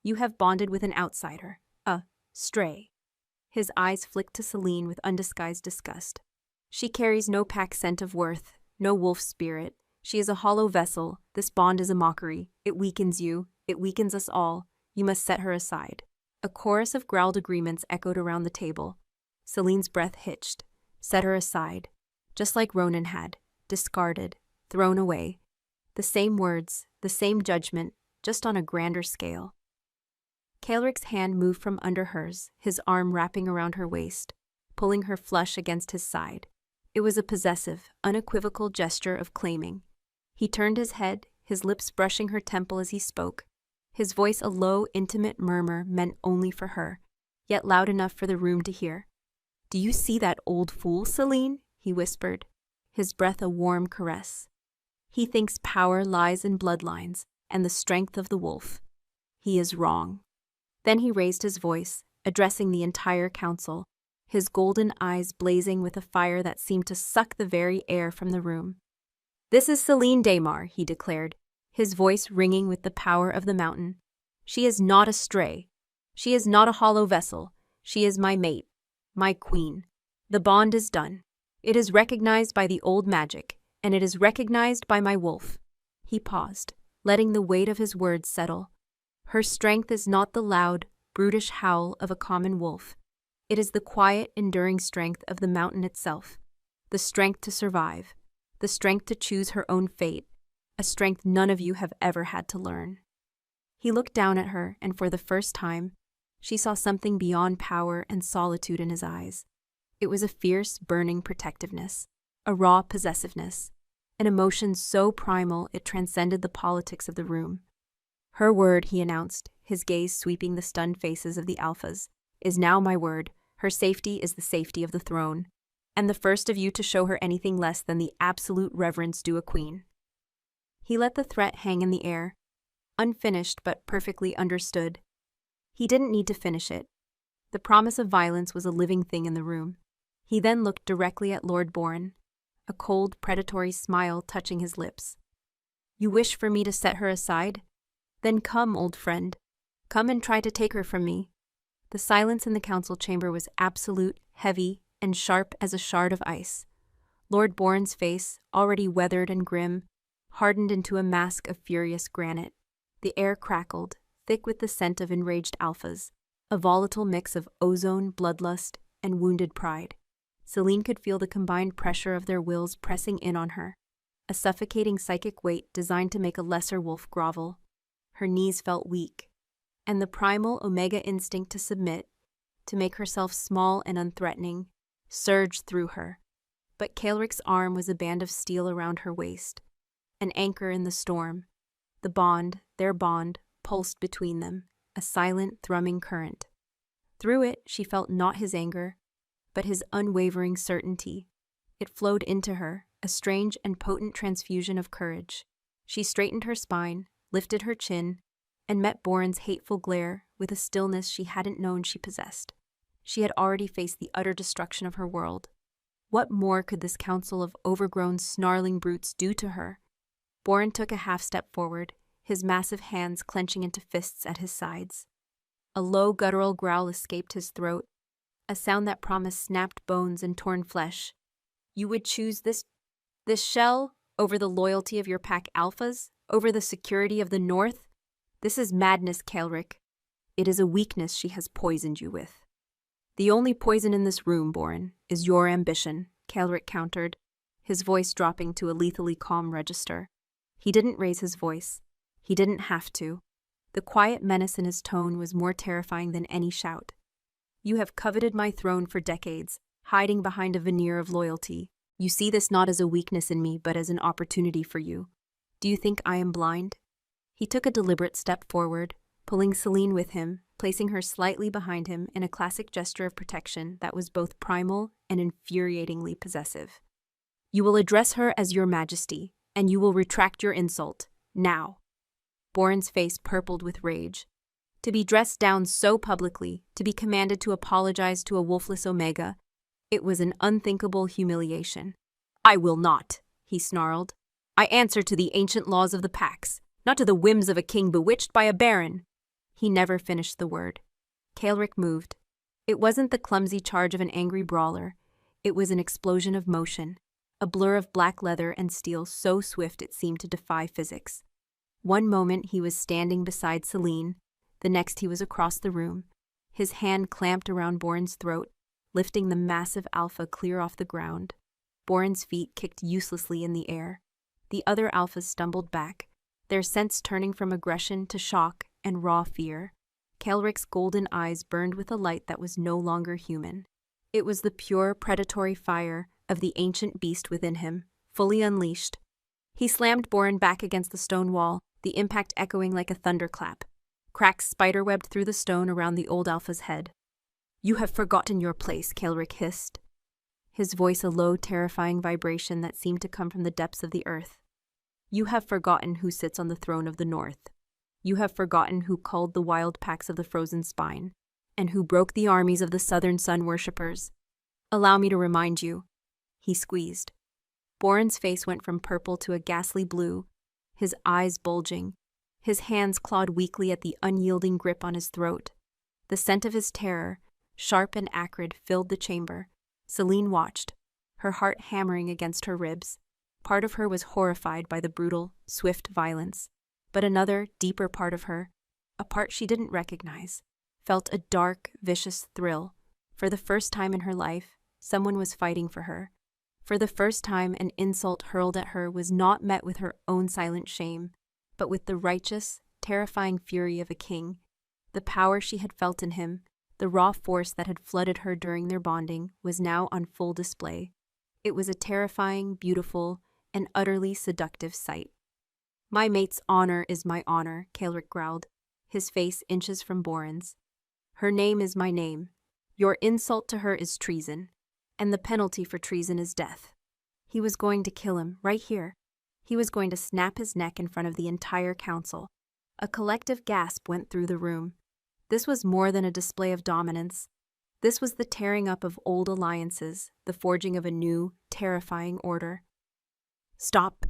you have bonded with an outsider, a stray." His eyes flicked to Celine with undisguised disgust. "She carries no pack scent of worth, no wolf spirit. She is a hollow vessel. This bond is a mockery. It weakens you. It weakens us all. You must set her aside." A chorus of growled agreements echoed around the table. Celine's breath hitched. Set her aside. Just like Ronan had. Discarded. Thrown away. The same words, the same judgment, just on a grander scale. Caelric's hand moved from under hers, his arm wrapping around her waist, pulling her flush against his side. It was a possessive, unequivocal gesture of claiming. He turned his head, his lips brushing her temple as he spoke, his voice a low, intimate murmur meant only for her, yet loud enough for the room to hear. "Do you see that old fool, Celine?" he whispered, his breath a warm caress. "He thinks power lies in bloodlines and the strength of the wolf. He is wrong." Then he raised his voice, addressing the entire council, his golden eyes blazing with a fire that seemed to suck the very air from the room. "This is Celine Daymar," he declared, his voice ringing with the power of the mountain. "She is not a stray. She is not a hollow vessel. She is my mate, my queen. The bond is done. It is recognized by the old magic, and it is recognized by my wolf." He paused, letting the weight of his words settle. Her strength is not the loud, brutish howl of a common wolf. It is the quiet, enduring strength of the mountain itself. The strength to survive. The strength to choose her own fate. A strength none of you have ever had to learn. He looked down at her, and for the first time, she saw something beyond power and solitude in his eyes. It was a fierce, burning protectiveness, a raw possessiveness, an emotion so primal it transcended the politics of the room. "Her word," he announced, his gaze sweeping the stunned faces of the alphas, "is now my word. Her safety is the safety of the throne, and the first of you to show her anything less than the absolute reverence due a queen." He let the threat hang in the air, unfinished but perfectly understood. He didn't need to finish it. The promise of violence was a living thing in the room. He then looked directly at Lord Boren, a cold, predatory smile touching his lips. "You wish for me to set her aside? Then come, old friend. Come and try to take her from me." The silence in the council chamber was absolute, heavy, and sharp as a shard of ice. Lord Boren's face, already weathered and grim, hardened into a mask of furious granite. The air crackled, thick with the scent of enraged alphas. a volatile mix of ozone, bloodlust, and wounded pride. Celine could feel the combined pressure of their wills pressing in on her, a suffocating psychic weight designed to make a lesser wolf grovel. Her knees felt weak, and the primal omega instinct to submit, to make herself small and unthreatening, surged through her. But Kaelric's arm was a band of steel around her waist, an anchor in the storm. The bond, their bond, pulsed between them, a silent, thrumming current. Through it, she felt not his anger, but his unwavering certainty. It flowed into her, a strange and potent transfusion of courage. She straightened her spine, lifted her chin, and met Boren's hateful glare with a stillness she hadn't known she possessed. She had already faced the utter destruction of her world. What more could this council of overgrown, snarling brutes do to her? Boren took a half-step forward, his massive hands clenching into fists at his sides. A low guttural growl escaped his throat, a sound that promised snapped bones and torn flesh. You would choose this shell over the loyalty of your pack alphas, over the security of the North? This is madness, Kaelric. It is a weakness she has poisoned you with. The only poison in this room, Boren, is your ambition, Kaelric countered, his voice dropping to a lethally calm register. He didn't raise his voice. He didn't have to. The quiet menace in his tone was more terrifying than any shout. You have coveted my throne for decades, hiding behind a veneer of loyalty. You see this not as a weakness in me, but as an opportunity for you. Do you think I am blind? He took a deliberate step forward, pulling Celine with him, placing her slightly behind him in a classic gesture of protection that was both primal and infuriatingly possessive. You will address her as your majesty, and you will retract your insult, now. Boren's face purpled with rage. To be dressed down so publicly, to be commanded to apologize to a wolfless Omega, it was an unthinkable humiliation. I will not, he snarled. I answer to the ancient laws of the Pax, not to the whims of a king bewitched by a baron. He never finished the word. Kaelric moved. It wasn't the clumsy charge of an angry brawler. It was an explosion of motion, a blur of black leather and steel so swift it seemed to defy physics. One moment he was standing beside Celine, the next he was across the room, his hand clamped around Boren's throat, lifting the massive alpha clear off the ground. Boren's feet kicked uselessly in the air. The other alphas stumbled back, their sense turning from aggression to shock and raw fear. Kaelric's golden eyes burned with a light that was no longer human. It was the pure predatory fire of the ancient beast within him, fully unleashed. He slammed Boren back against the stone wall, the impact echoing like a thunderclap. Cracks spiderwebbed through the stone around the old alpha's head. You have forgotten your place, Kaelric hissed, his voice a low, terrifying vibration that seemed to come from the depths of the earth. You have forgotten who sits on the throne of the North. You have forgotten who culled the wild packs of the frozen spine, and who broke the armies of the southern sun worshippers. Allow me to remind you. He squeezed. Boren's face went from purple to a ghastly blue, his eyes bulging. His hands clawed weakly at the unyielding grip on his throat. The scent of his terror, sharp and acrid, filled the chamber. Celine watched, her heart hammering against her ribs. Part of her was horrified by the brutal, swift violence, but another, deeper part of her, a part she didn't recognize, felt a dark, vicious thrill. For the first time in her life, someone was fighting for her. For the first time, an insult hurled at her was not met with her own silent shame, but with the righteous, terrifying fury of a king. The power she had felt in him, the raw force that had flooded her during their bonding, was now on full display. It was a terrifying, beautiful, and utterly seductive sight. My mate's honor is my honor, Kaelric growled, his face inches from Boren's. Her name is my name. Your insult to her is treason, and the penalty for treason is death. He was going to kill him, right here. He was going to snap his neck in front of the entire council. A collective gasp went through the room. This was more than a display of dominance. This was the tearing up of old alliances, the forging of a new, terrifying order. Stop.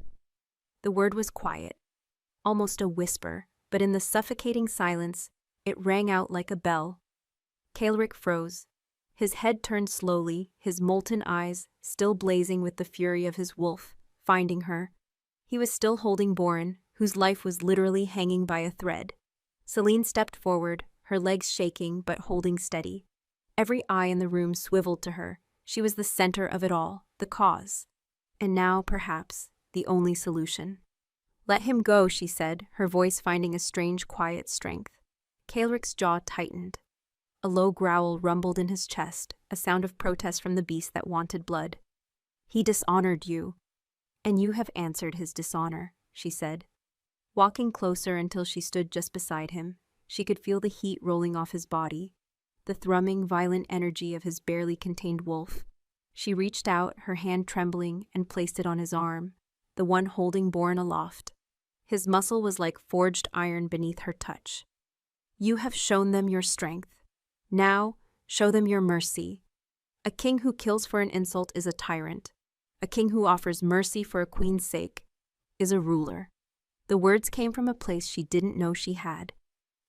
The word was quiet, almost a whisper, but in the suffocating silence, it rang out like a bell. Kaelric froze. His head turned slowly, his molten eyes, still blazing with the fury of his wolf, finding her. He was still holding Boren, whose life was literally hanging by a thread. Celine stepped forward, her legs shaking but holding steady. Every eye in the room swiveled to her. She was the center of it all, the cause. And now, perhaps, the only solution. "Let him go," she said, her voice finding a strange, quiet strength. Kaelric's jaw tightened. A low growl rumbled in his chest, a sound of protest from the beast that wanted blood. "He dishonored you, and you have answered his dishonor," she said. Walking closer until she stood just beside him, she could feel the heat rolling off his body, the thrumming, violent energy of his barely contained wolf. She reached out, her hand trembling, and placed it on his arm, the one holding Boren aloft. His muscle was like forged iron beneath her touch. "You have shown them your strength. Now, show them your mercy. A king who kills for an insult is a tyrant. A king who offers mercy for a queen's sake is a ruler." The words came from a place she didn't know she had.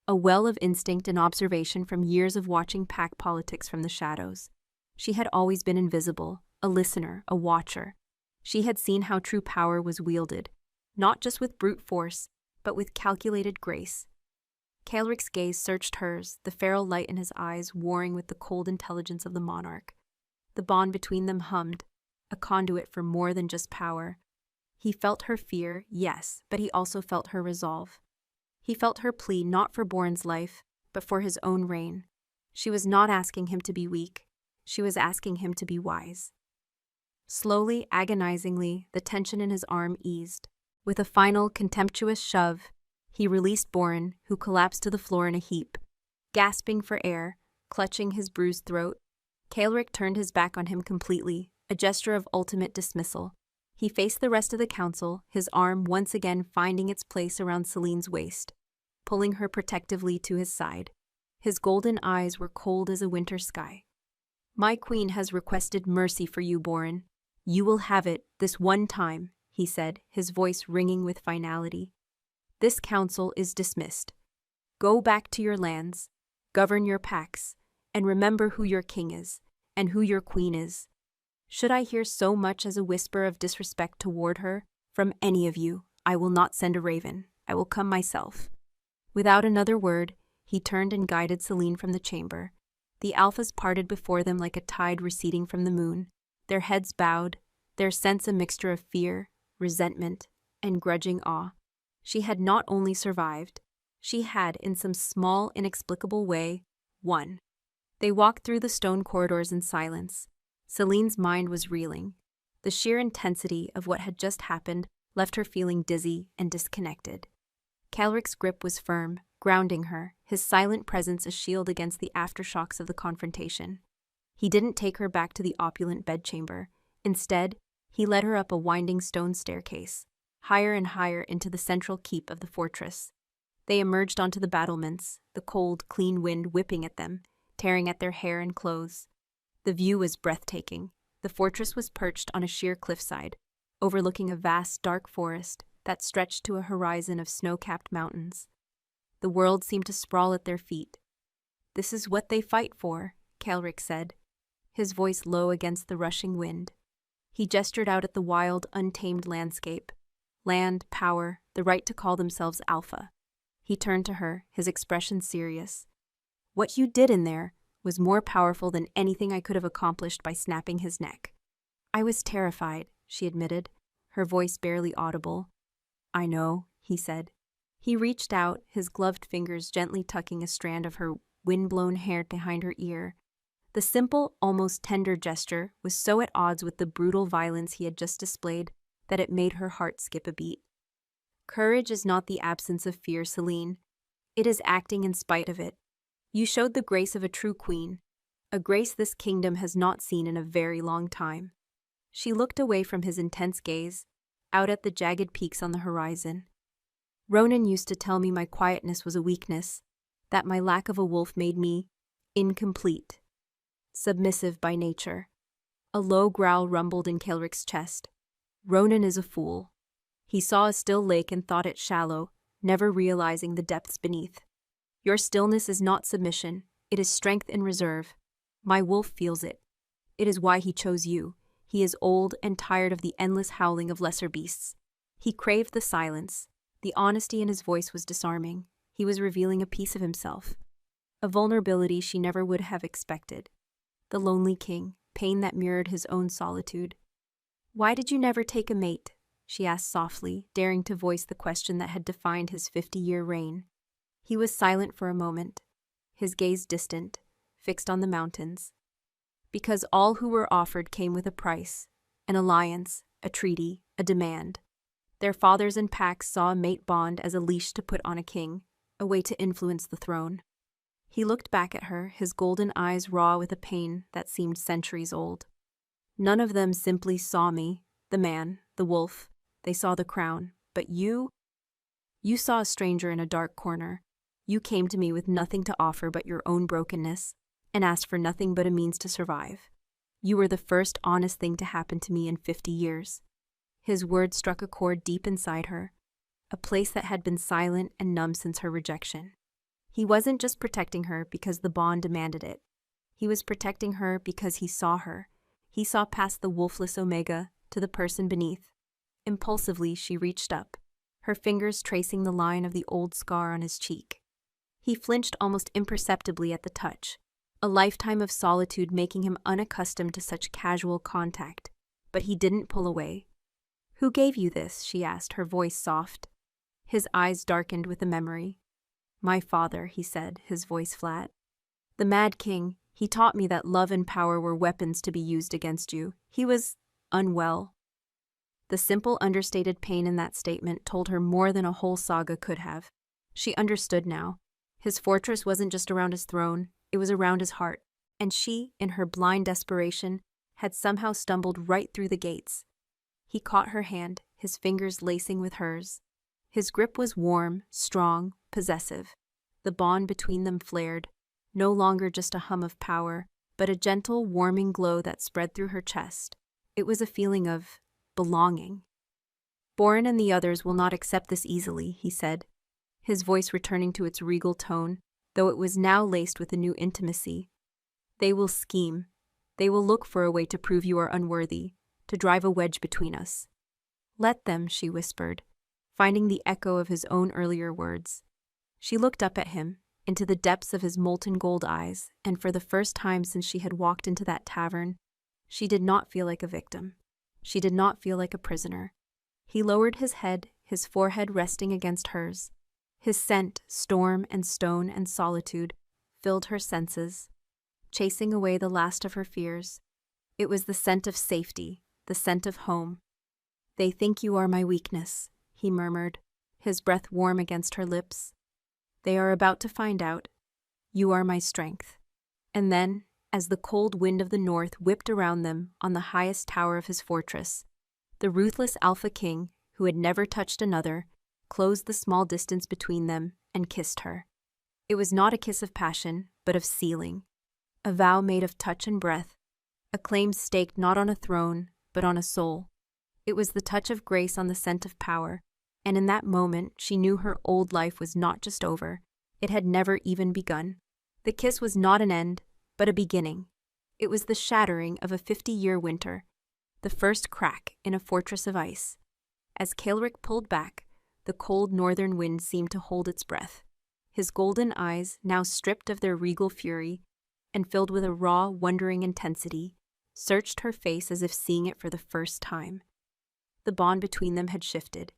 A well of instinct and observation from years of watching pack politics from the shadows. She had always been invisible, a listener, a watcher. She had seen how true power was wielded, not just with brute force, but with calculated grace. Kaelric's gaze searched hers, the feral light in his eyes warring with the cold intelligence of the monarch. The bond between them hummed, a conduit for more than just power. He felt her fear, yes, but he also felt her resolve. He felt her plea not for Boren's life, but for his own reign. She was not asking him to be weak. She was asking him to be wise. Slowly, agonizingly, the tension in his arm eased. With a final, contemptuous shove, he released Boren, who collapsed to the floor in a heap. Gasping for air, clutching his bruised throat, Kaelric turned his back on him completely, a gesture of ultimate dismissal. He faced the rest of the council, his arm once again finding its place around Celine's waist, pulling her protectively to his side. His golden eyes were cold as a winter sky. "My queen has requested mercy for you, Boren. You will have it, this one time," he said, his voice ringing with finality. "This council is dismissed. Go back to your lands, govern your packs, and remember who your king is, and who your queen is. Should I hear so much as a whisper of disrespect toward her, from any of you, I will not send a raven. I will come myself." Without another word, he turned and guided Celine from the chamber. The alphas parted before them like a tide receding from the moon, their heads bowed, their sense a mixture of fear, resentment, and grudging awe. She had not only survived, she had, in some small, inexplicable way, won. They walked through the stone corridors in silence. Celine's mind was reeling. The sheer intensity of what had just happened left her feeling dizzy and disconnected. Kaelric's grip was firm, grounding her, his silent presence a shield against the aftershocks of the confrontation. He didn't take her back to the opulent bedchamber. Instead, he led her up a winding stone staircase, higher and higher into the central keep of the fortress. They emerged onto the battlements, the cold, clean wind whipping at them, tearing at their hair and clothes. The view was breathtaking. The fortress was perched on a sheer cliffside, overlooking a vast, dark forest that stretched to a horizon of snow-capped mountains. The world seemed to sprawl at their feet. "This is what they fight for," Kaelric said, his voice low against the rushing wind. He gestured out at the wild, untamed landscape. Land, power, the right to call themselves Alpha. He turned to her, his expression serious. "What you did in there was more powerful than anything I could have accomplished by snapping his neck." "I was terrified," she admitted, her voice barely audible. "I know," he said. He reached out, his gloved fingers gently tucking a strand of her wind-blown hair behind her ear. The simple, almost tender gesture was so at odds with the brutal violence he had just displayed that it made her heart skip a beat. "Courage is not the absence of fear, Celine. It is acting in spite of it. You showed the grace of a true queen, a grace this kingdom has not seen in a very long time." She looked away from his intense gaze, out at the jagged peaks on the horizon. "Ronan used to tell me my quietness was a weakness, that my lack of a wolf made me incomplete, submissive by nature." A low growl rumbled in Kaelric's chest. "Ronan is a fool. He saw a still lake and thought it shallow, never realizing the depths beneath. Your stillness is not submission, it is strength in reserve. My wolf feels it. It is why he chose you. He is old and tired of the endless howling of lesser beasts. He craved the silence." The honesty in his voice was disarming. He was revealing a piece of himself. a vulnerability she never would have expected. The lonely king, pain that mirrored his own solitude. "Why did you never take a mate?" she asked softly, daring to voice the question that had defined his 50-year reign. He was silent for a moment, his gaze distant, fixed on the mountains. Because all who were offered came with a price, an alliance, a treaty, a demand. Their fathers and packs saw a mate bond as a leash to put on a king, a way to influence the throne. He looked back at her, his golden eyes raw with a pain that seemed centuries old. "None of them simply saw me, the man, the wolf. They saw the crown. But you saw a stranger in a dark corner. You came to me with nothing to offer but your own brokenness, and asked for nothing but a means to survive. You were the first honest thing to happen to me in 50 years. His words struck a chord deep inside her, a place that had been silent and numb since her rejection. He wasn't just protecting her because the bond demanded it. He was protecting her because he saw her. He saw past the wolfless Omega to the person beneath. Impulsively, she reached up, her fingers tracing the line of the old scar on his cheek. He flinched almost imperceptibly at the touch, a lifetime of solitude making him unaccustomed to such casual contact. But he didn't pull away. "Who gave you this?" she asked, her voice soft. His eyes darkened with a memory. "My father," he said, his voice flat. "The Mad King, he taught me that love and power were weapons to be used against you. He was unwell." The simple, understated pain in that statement told her more than a whole saga could have. She understood now. His fortress wasn't just around his throne, it was around his heart, and she, in her blind desperation, had somehow stumbled right through the gates. He caught her hand, his fingers lacing with hers. His grip was warm, strong, possessive. The bond between them flared, no longer just a hum of power, but a gentle, warming glow that spread through her chest. It was a feeling of belonging. "Boren and the others will not accept this easily," he said, his voice returning to its regal tone, though it was now laced with a new intimacy. "They will scheme. They will look for a way to prove you are unworthy, to drive a wedge between us." "Let them," she whispered, finding the echo of his own earlier words. She looked up at him, into the depths of his molten gold eyes, and for the first time since she had walked into that tavern, she did not feel like a victim. She did not feel like a prisoner. He lowered his head, his forehead resting against hers. His scent, storm and stone and solitude, filled her senses, chasing away the last of her fears. It was the scent of safety, the scent of home. "They think you are my weakness," he murmured, his breath warm against her lips. "They are about to find out. You are my strength." And then, as the cold wind of the north whipped around them on the highest tower of his fortress, the ruthless Alpha King, who had never touched another, closed the small distance between them and kissed her. It was not a kiss of passion, but of sealing, a vow made of touch and breath, a claim staked not on a throne, but on a soul. It was the touch of grace on the scent of power, and in that moment she knew her old life was not just over, it had never even begun. The kiss was not an end, but a beginning. It was the shattering of a 50-year winter, the first crack in a fortress of ice. As Kaelric pulled back, the cold northern wind seemed to hold its breath. His golden eyes, now stripped of their regal fury and filled with a raw, wondering intensity, searched her face as if seeing it for the first time. The bond between them had shifted.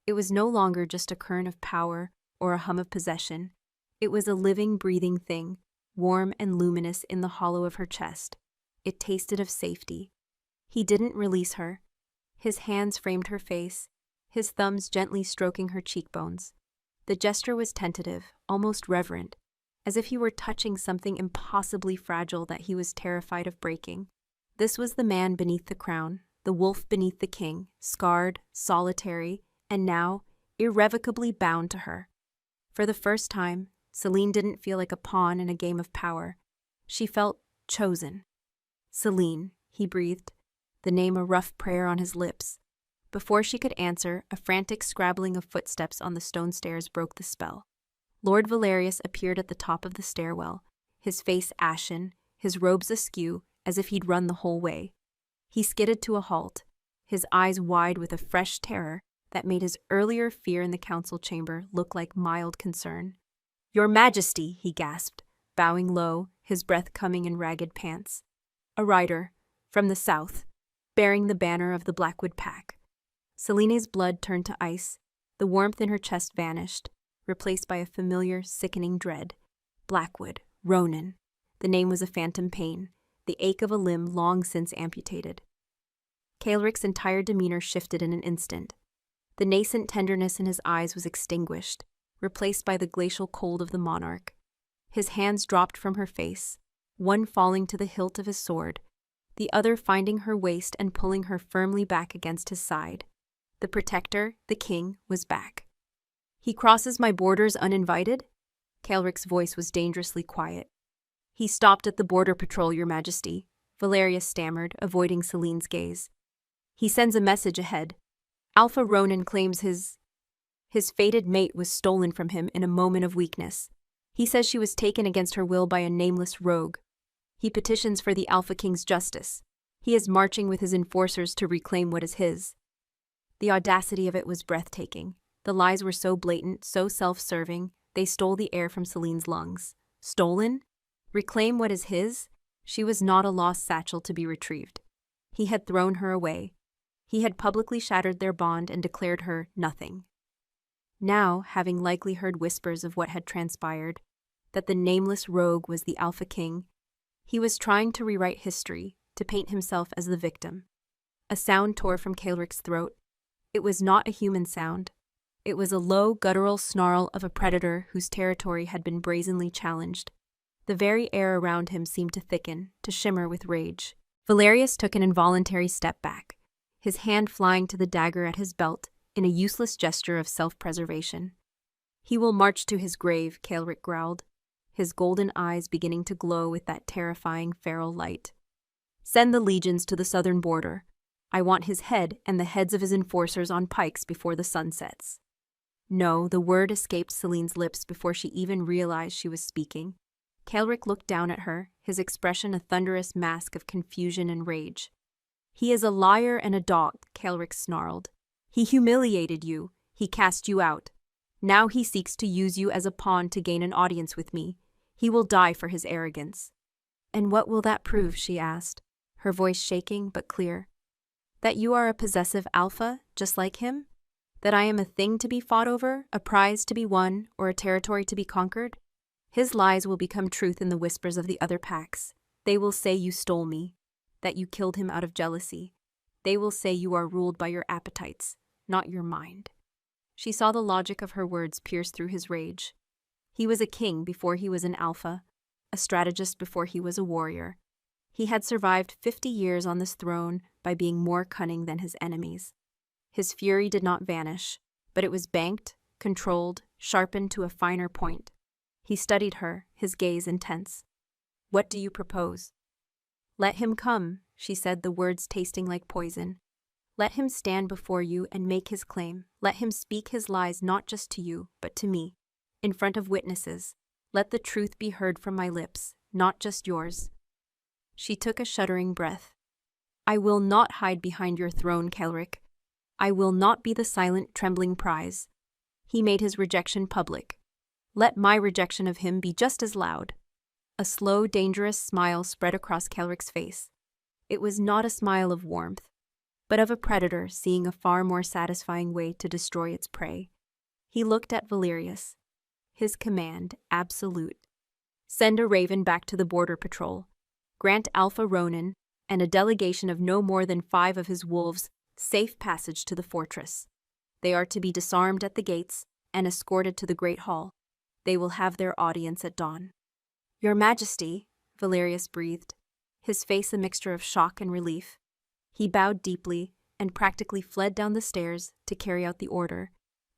It was no longer just a current of power or a hum of possession. It was a living, breathing thing, warm and luminous in the hollow of her chest. It tasted of safety. He didn't release her. His hands framed her face, his thumbs gently stroking her cheekbones. The gesture was tentative, almost reverent, as if he were touching something impossibly fragile that he was terrified of breaking. This was the man beneath the crown, the wolf beneath the king, scarred, solitary, and now irrevocably bound to her. For the first time, Celine didn't feel like a pawn in a game of power. She felt chosen. "Celine," he breathed, the name a rough prayer on his lips. Before she could answer, a frantic scrabbling of footsteps on the stone stairs broke the spell. Lord Valerius appeared at the top of the stairwell, his face ashen, his robes askew, as if he'd run the whole way. He skidded to a halt, his eyes wide with a fresh terror that made his earlier fear in the council chamber look like mild concern. "Your Majesty," he gasped, bowing low, his breath coming in ragged pants. A rider, from the south, bearing the banner of the Blackwood pack. Selene's blood turned to ice, the warmth in her chest vanished, replaced by a familiar, sickening dread. Blackwood, Ronan. The name was a phantom pain, the ache of a limb long since amputated. Kaelric's entire demeanor shifted in an instant. The nascent tenderness in his eyes was extinguished, replaced by the glacial cold of the monarch. His hands dropped from her face, one falling to the hilt of his sword, the other finding her waist and pulling her firmly back against his side. The protector, the king, was back. "He crosses my borders uninvited?" Kaelric's voice was dangerously quiet. "He stopped at the border patrol, Your Majesty," Valerius stammered, avoiding Selene's gaze. "He sends a message ahead. Alpha Ronan claims his fated mate was stolen from him in a moment of weakness. He says she was taken against her will by a nameless rogue. He petitions for the Alpha King's justice. He is marching with his enforcers to reclaim what is his." The audacity of it was breathtaking. The lies were so blatant, so self-serving, they stole the air from Selene's lungs. Stolen? Reclaim what is his? She was not a lost satchel to be retrieved. He had thrown her away. He had publicly shattered their bond and declared her nothing. Now, having likely heard whispers of what had transpired, that the nameless rogue was the Alpha King, he was trying to rewrite history, to paint himself as the victim. A sound tore from Kaelric's throat. It was not a human sound. It was a low, guttural snarl of a predator whose territory had been brazenly challenged. The very air around him seemed to thicken, to shimmer with rage. Valerius took an involuntary step back, his hand flying to the dagger at his belt in a useless gesture of self-preservation. "He will march to his grave," Kaelric growled, his golden eyes beginning to glow with that terrifying feral light. "Send the legions to the southern border. I want his head and the heads of his enforcers on pikes before the sun sets." No, the word escaped Selene's lips before she even realized she was speaking. Kaelric looked down at her, his expression a thunderous mask of confusion and rage. "He is a liar and a dog," Kaelric snarled. "He humiliated you. He cast you out. Now he seeks to use you as a pawn to gain an audience with me. He will die for his arrogance." "And what will that prove?" she asked, her voice shaking but clear. "That you are a possessive alpha, just like him? That I am a thing to be fought over, a prize to be won, or a territory to be conquered? His lies will become truth in the whispers of the other packs. They will say you stole me, that you killed him out of jealousy. They will say you are ruled by your appetites, not your mind." She saw the logic of her words pierce through his rage. He was a king before he was an alpha, a strategist before he was a warrior. He had survived 50 years on this throne by being more cunning than his enemies. His fury did not vanish, but it was banked, controlled, sharpened to a finer point. He studied her, his gaze intense. "What do you propose?" "Let him come," she said, the words tasting like poison. "Let him stand before you and make his claim. Let him speak his lies not just to you, but to me, in front of witnesses. Let the truth be heard from my lips, not just yours." She took a shuddering breath. "I will not hide behind your throne, Kaelric. I will not be the silent, trembling prize." He made his rejection public. Let my rejection of him be just as loud. A slow, dangerous smile spread across Kaelric's face. It was not a smile of warmth, but of a predator seeing a far more satisfying way to destroy its prey. He looked at Valerius. His command, absolute. Send a raven back to the border patrol. Grant Alpha Ronan and a delegation of no more than 5 of his wolves safe passage to the fortress. They are to be disarmed at the gates and escorted to the Great Hall. They will have their audience at dawn. "Your Majesty," Valerius breathed, his face a mixture of shock and relief. He bowed deeply and practically fled down the stairs to carry out the order.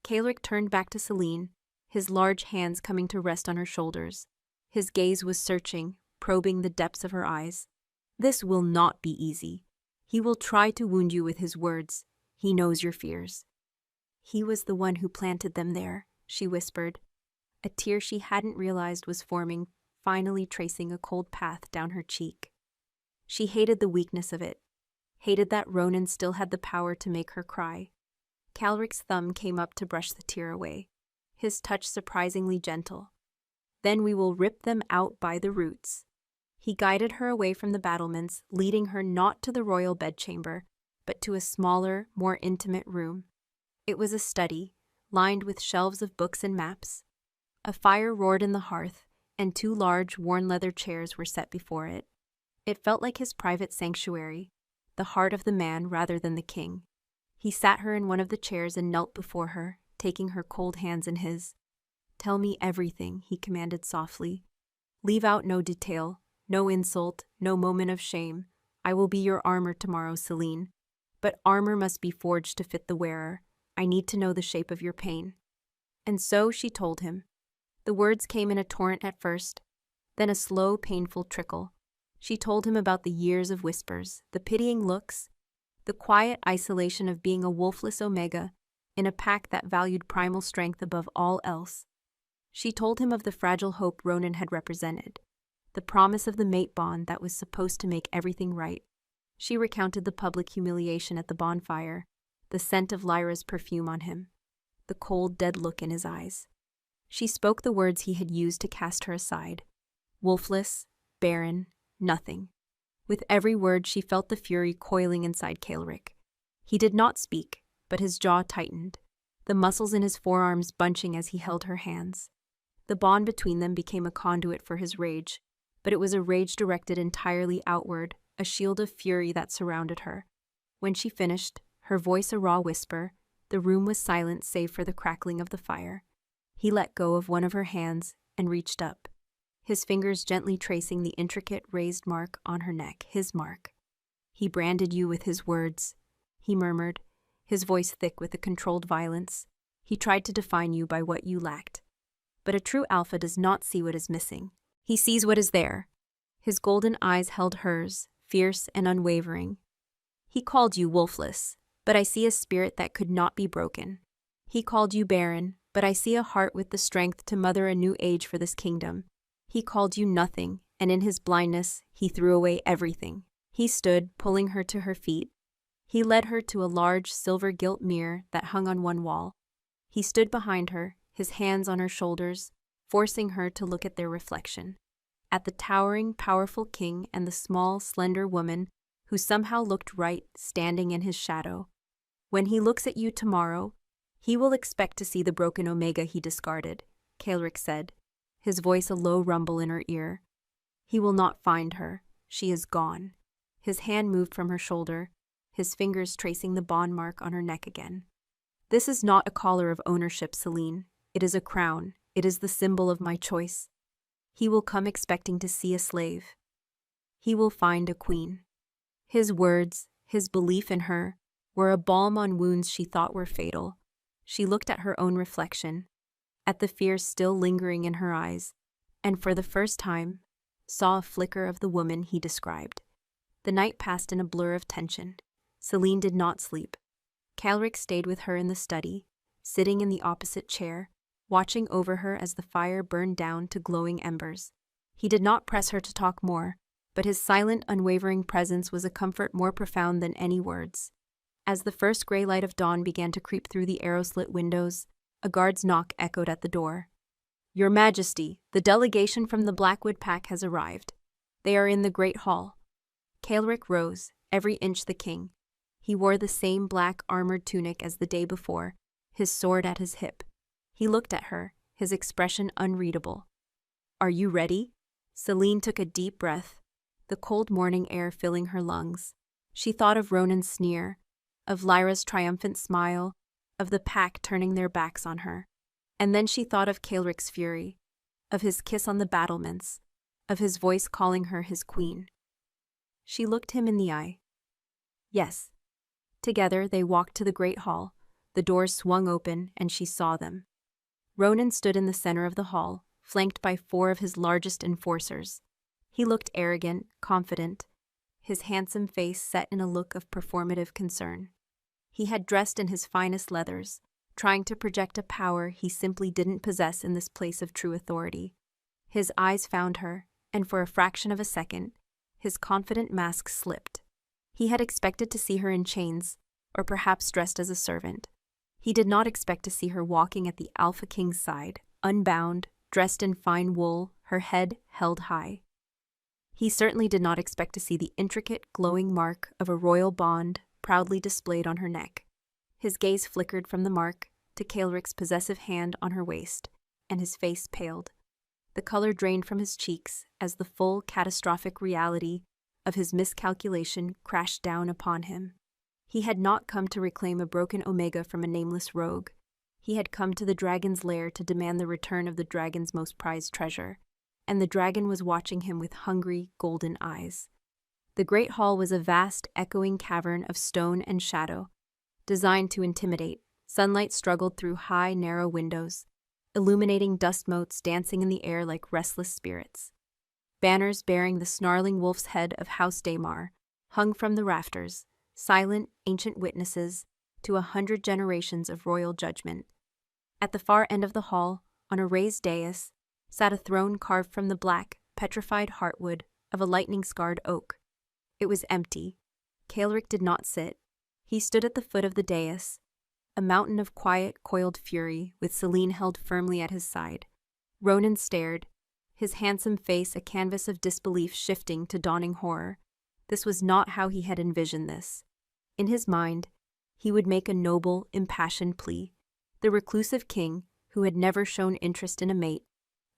Kaelric turned back to Selene, his large hands coming to rest on her shoulders. His gaze was searching, probing the depths of her eyes. "This will not be easy. He will try to wound you with his words. He knows your fears." "He was the one who planted them there," she whispered. A tear she hadn't realized was forming, finally tracing a cold path down her cheek. She hated the weakness of it, hated that Ronan still had the power to make her cry. Kaelric's thumb came up to brush the tear away, his touch surprisingly gentle. Then we will rip them out by the roots." He guided her away from the battlements, leading her not to the royal bedchamber, but to a smaller, more intimate room. It was a study, lined with shelves of books and maps. A fire roared in the hearth, and 2 large, worn leather chairs were set before it. It felt like his private sanctuary, the heart of the man rather than the king. He sat her in one of the chairs and knelt before her, taking her cold hands in his. "Tell me everything," he commanded softly. "Leave out no detail, no insult, no moment of shame. I will be your armor tomorrow, Celine. But armor must be forged to fit the wearer. I need to know the shape of your pain." And so she told him. The words came in a torrent at first, then a slow, painful trickle. She told him about the years of whispers, the pitying looks, the quiet isolation of being a wolfless omega in a pack that valued primal strength above all else. She told him of the fragile hope Ronan had represented, the promise of the mate bond that was supposed to make everything right. She recounted the public humiliation at the bonfire, the scent of Lyra's perfume on him, the cold, dead look in his eyes. She spoke the words he had used to cast her aside. Wolfless, barren, nothing. With every word she felt the fury coiling inside Ceolric. He did not speak, but his jaw tightened, the muscles in his forearms bunching as he held her hands. The bond between them became a conduit for his rage, but it was a rage directed entirely outward, a shield of fury that surrounded her. When she finished, her voice a raw whisper, the room was silent save for the crackling of the fire. He let go of one of her hands and reached up, his fingers gently tracing the intricate raised mark on her neck, his mark. "He branded you with his words," he murmured, his voice thick with a controlled violence. "He tried to define you by what you lacked. But a true alpha does not see what is missing. He sees what is there." His golden eyes held hers, fierce and unwavering. "He called you wolfless, but I see a spirit that could not be broken. He called you barren, but I see a heart with the strength to mother a new age for this kingdom. He called you nothing, and in his blindness, he threw away everything." He stood, pulling her to her feet. He led her to a large silver-gilt mirror that hung on one wall. He stood behind her, his hands on her shoulders, forcing her to look at their reflection. At the towering, powerful king and the small, slender woman who somehow looked right standing in his shadow. "When he looks at you tomorrow, he will expect to see the broken omega he discarded," Ceolric said, his voice a low rumble in her ear. "He will not find her. She is gone." His hand moved from her shoulder, his fingers tracing the bond mark on her neck again. "This is not a collar of ownership, Celine. It is a crown. It is the symbol of my choice. He will come expecting to see a slave. He will find a queen." His words, his belief in her, were a balm on wounds she thought were fatal. She looked at her own reflection, at the fear still lingering in her eyes, and for the first time, saw a flicker of the woman he described. The night passed in a blur of tension. Celine did not sleep. Ceolric stayed with her in the study, sitting in the opposite chair, watching over her as the fire burned down to glowing embers. He did not press her to talk more, but his silent, unwavering presence was a comfort more profound than any words. As the first gray light of dawn began to creep through the arrow-slit windows, a guard's knock echoed at the door. "Your Majesty, the delegation from the Blackwood pack has arrived. They are in the Great Hall." Ceolric rose, every inch the king. He wore the same black armored tunic as the day before, his sword at his hip. He looked at her, his expression unreadable. "Are you ready?" Celine took a deep breath, the cold morning air filling her lungs. She thought of Ronan's sneer, of Lyra's triumphant smile, of the pack turning their backs on her. And then she thought of Ceolric's fury, of his kiss on the battlements, of his voice calling her his queen. She looked him in the eye. Yes. Together they walked to the great hall. The doors swung open, and she saw them. Ronan stood in the center of the hall, flanked by 4 of his largest enforcers. He looked arrogant, confident, his handsome face set in a look of performative concern. He had dressed in his finest leathers, trying to project a power he simply didn't possess in this place of true authority. His eyes found her, and for a fraction of a second, his confident mask slipped. He had expected to see her in chains, or perhaps dressed as a servant. He did not expect to see her walking at the Alpha King's side, unbound, dressed in fine wool, her head held high. He certainly did not expect to see the intricate, glowing mark of a royal bond proudly displayed on her neck. His gaze flickered from the mark to Kaelric's possessive hand on her waist, and his face paled. The color drained from his cheeks as the full, catastrophic reality of his miscalculation crashed down upon him. He had not come to reclaim a broken Omega from a nameless rogue. He had come to the dragon's lair to demand the return of the dragon's most prized treasure, and the dragon was watching him with hungry, golden eyes. The great hall was a vast, echoing cavern of stone and shadow, designed to intimidate. Sunlight struggled through high, narrow windows, illuminating dust motes dancing in the air like restless spirits. Banners bearing the snarling wolf's head of House Daymar hung from the rafters, silent, ancient witnesses to 100 generations of royal judgment. At the far end of the hall, on a raised dais, sat a throne carved from the black, petrified heartwood of a lightning-scarred oak. It was empty. Kaelric did not sit. He stood at the foot of the dais, a mountain of quiet, coiled fury, with Selene held firmly at his side. Ronan stared, his handsome face a canvas of disbelief shifting to dawning horror. This was not how he had envisioned this. In his mind, he would make a noble, impassioned plea. The reclusive king, who had never shown interest in a mate,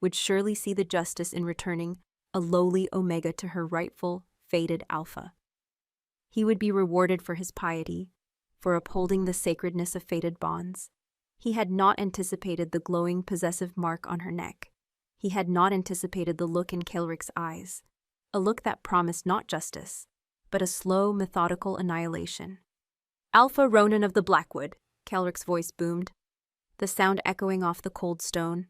would surely see the justice in returning a lowly Omega to her rightful, fated Alpha. He would be rewarded for his piety, for upholding the sacredness of fated bonds. He had not anticipated the glowing, possessive mark on her neck. He had not anticipated the look in Kaelric's eyes, a look that promised not justice, but a slow, methodical annihilation. "Alpha Ronan of the Blackwood," Kaelric's voice boomed, the sound echoing off the cold stone.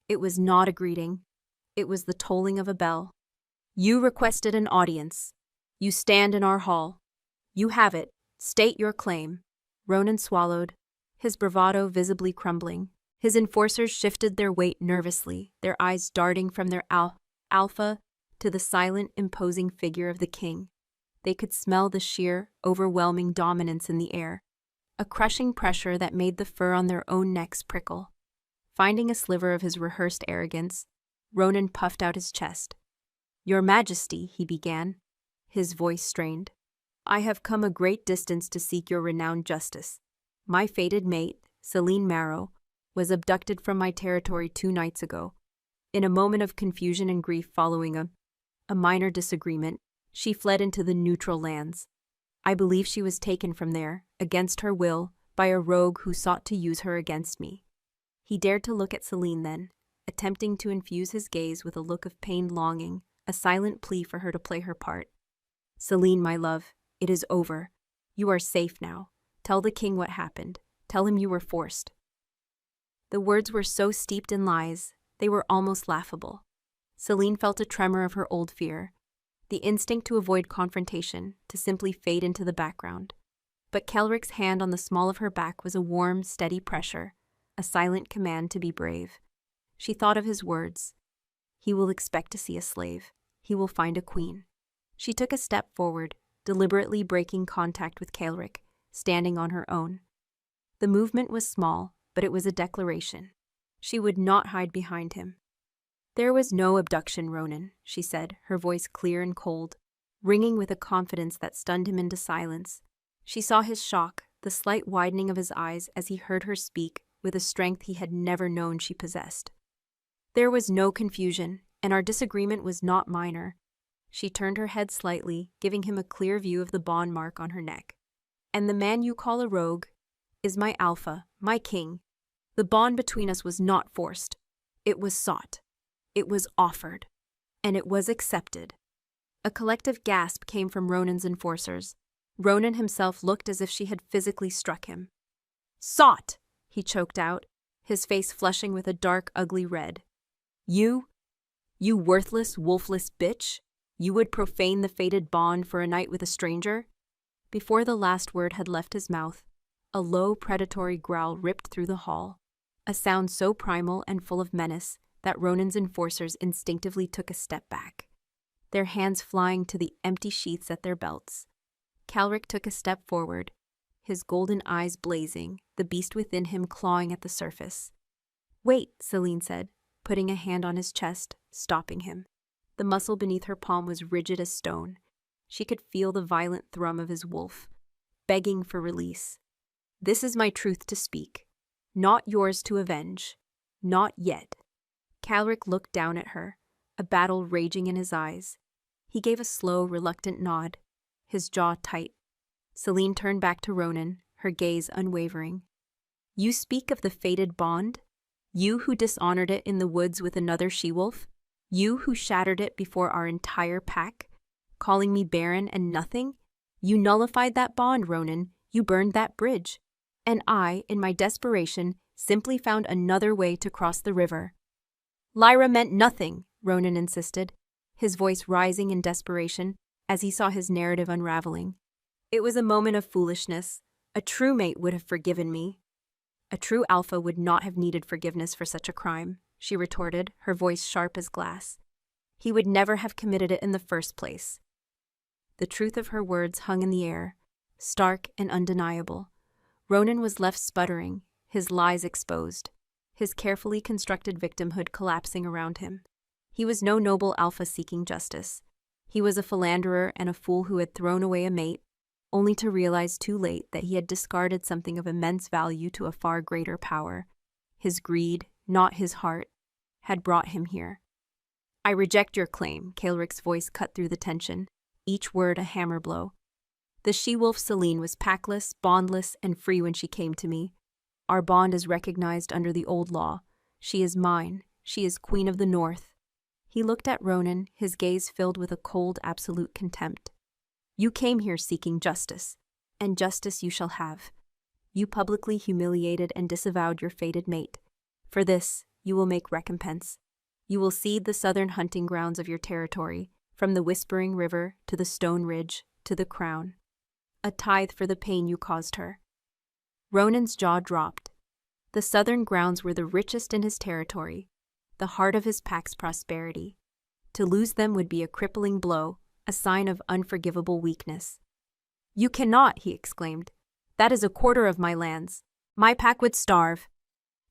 It was not a greeting. It was the tolling of a bell. "You requested an audience. You stand in our hall. You have it. State your claim." Ronan swallowed, his bravado visibly crumbling. His enforcers shifted their weight nervously, their eyes darting from their alpha to the silent, imposing figure of the king. They could smell the sheer, overwhelming dominance in the air, a crushing pressure that made the fur on their own necks prickle. Finding a sliver of his rehearsed arrogance, Ronan puffed out his chest. "Your Majesty," he began, his voice strained, "I have come a great distance to seek your renowned justice. My fated mate, Selene Marrow, was abducted from my territory 2 nights ago. In a moment of confusion and grief following a minor disagreement, she fled into the neutral lands. I believe she was taken from there, against her will, by a rogue who sought to use her against me." He dared to look at Selene then, attempting to infuse his gaze with a look of pained longing, a silent plea for her to play her part. "Selene, my love, it is over. You are safe now. Tell the king what happened. Tell him you were forced." The words were so steeped in lies, they were almost laughable. Selene felt a tremor of her old fear, the instinct to avoid confrontation, to simply fade into the background. But Kaelric's hand on the small of her back was a warm, steady pressure, a silent command to be brave. She thought of his words. He will expect to see a slave. He will find a queen. She took a step forward, deliberately breaking contact with Kaelric, standing on her own. The movement was small, but it was a declaration. She would not hide behind him. "There was no abduction, Ronan," she said, her voice clear and cold, ringing with a confidence that stunned him into silence. She saw his shock, the slight widening of his eyes as he heard her speak with a strength he had never known she possessed. "There was no confusion, and our disagreement was not minor." She turned her head slightly, giving him a clear view of the bond mark on her neck. "And the man you call a rogue is my Alpha, my king. The bond between us was not forced. It was sought. It was offered. And it was accepted." A collective gasp came from Ronan's enforcers. Ronan himself looked as if she had physically struck him. "Sought!" he choked out, his face flushing with a dark, ugly red. You worthless, wolfless bitch? You would profane the fated bond for a night with a stranger?" Before the last word had left his mouth, a low, predatory growl ripped through the hall, a sound so primal and full of menace that Ronan's enforcers instinctively took a step back, their hands flying to the empty sheaths at their belts. Kaelric took a step forward, his golden eyes blazing, the beast within him clawing at the surface. "Wait," Selene said, putting a hand on his chest, stopping him. The muscle beneath her palm was rigid as stone. She could feel the violent thrum of his wolf, begging for release. "This is my truth to speak, not yours to avenge. Not yet." Calric looked down at her, a battle raging in his eyes. He gave a slow, reluctant nod, his jaw tight. Celine turned back to Ronan, her gaze unwavering. "You speak of the fated bond? You who dishonored it in the woods with another she-wolf? You who shattered it before our entire pack? Calling me barren and nothing? You nullified that bond, Ronan. You burned that bridge. And I, in my desperation, simply found another way to cross the river." "Lyra meant nothing," Ronan insisted, his voice rising in desperation as he saw his narrative unraveling. "It was a moment of foolishness. A true mate would have forgiven me." "A true alpha would not have needed forgiveness for such a crime," she retorted, her voice sharp as glass. "He would never have committed it in the first place." The truth of her words hung in the air, stark and undeniable. Ronan was left sputtering, his lies exposed, his carefully constructed victimhood collapsing around him. He was no noble alpha seeking justice. He was a philanderer and a fool who had thrown away a mate, only to realize too late that he had discarded something of immense value to a far greater power. His greed, not his heart, had brought him here. "I reject your claim," Calric's voice cut through the tension, each word a hammer blow. "The she-wolf Celine was packless, bondless, and free when she came to me. Our bond is recognized under the old law. She is mine. She is Queen of the North." He looked at Ronan, his gaze filled with a cold, absolute contempt. "You came here seeking justice, and justice you shall have. You publicly humiliated and disavowed your fated mate. For this, you will make recompense. You will cede the southern hunting grounds of your territory, from the Whispering River to the Stone Ridge to the Crown. A tithe for the pain you caused her." Ronan's jaw dropped. The southern grounds were the richest in his territory, the heart of his pack's prosperity. To lose them would be a crippling blow, a sign of unforgivable weakness. "You cannot," he exclaimed. "That is a quarter of my lands. My pack would starve."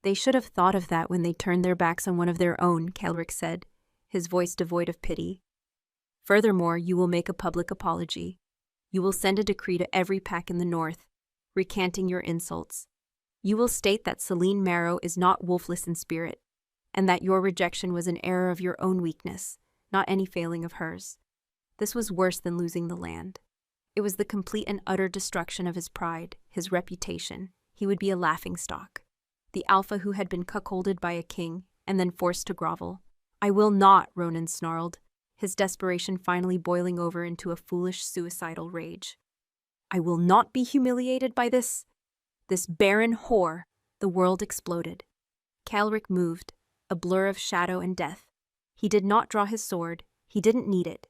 "They should have thought of that when they turned their backs on one of their own," Calric said, his voice devoid of pity. "Furthermore, you will make a public apology. You will send a decree to every pack in the north, recanting your insults. You will state that Celine Marrow is not wolfless in spirit, and that your rejection was an error of your own weakness, not any failing of hers. This was worse than losing the land. It was the complete and utter destruction of his pride, his reputation. He would be a laughingstock. The alpha who had been cuckolded by a king and then forced to grovel. "I will not," Ronan snarled, his desperation finally boiling over into a foolish, suicidal rage. "I will not be humiliated by this barren whore." The world exploded. Calric moved, a blur of shadow and death. He did not draw his sword. He didn't need it.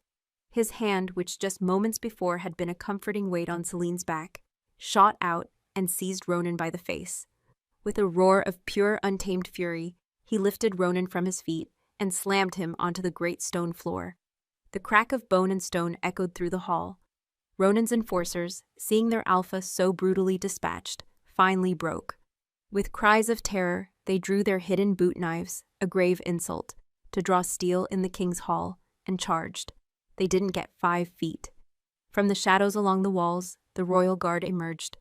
His hand, which just moments before had been a comforting weight on Celine's back, shot out and seized Ronan by the face. With a roar of pure, untamed fury, he lifted Ronan from his feet and slammed him onto the great stone floor. The crack of bone and stone echoed through the hall. Ronan's enforcers, seeing their alpha so brutally dispatched, finally broke. With cries of terror, they drew their hidden boot knives, a grave insult, to draw steel in the king's hall, and charged. They didn't get 5 feet. From the shadows along the walls, the royal guard emerged.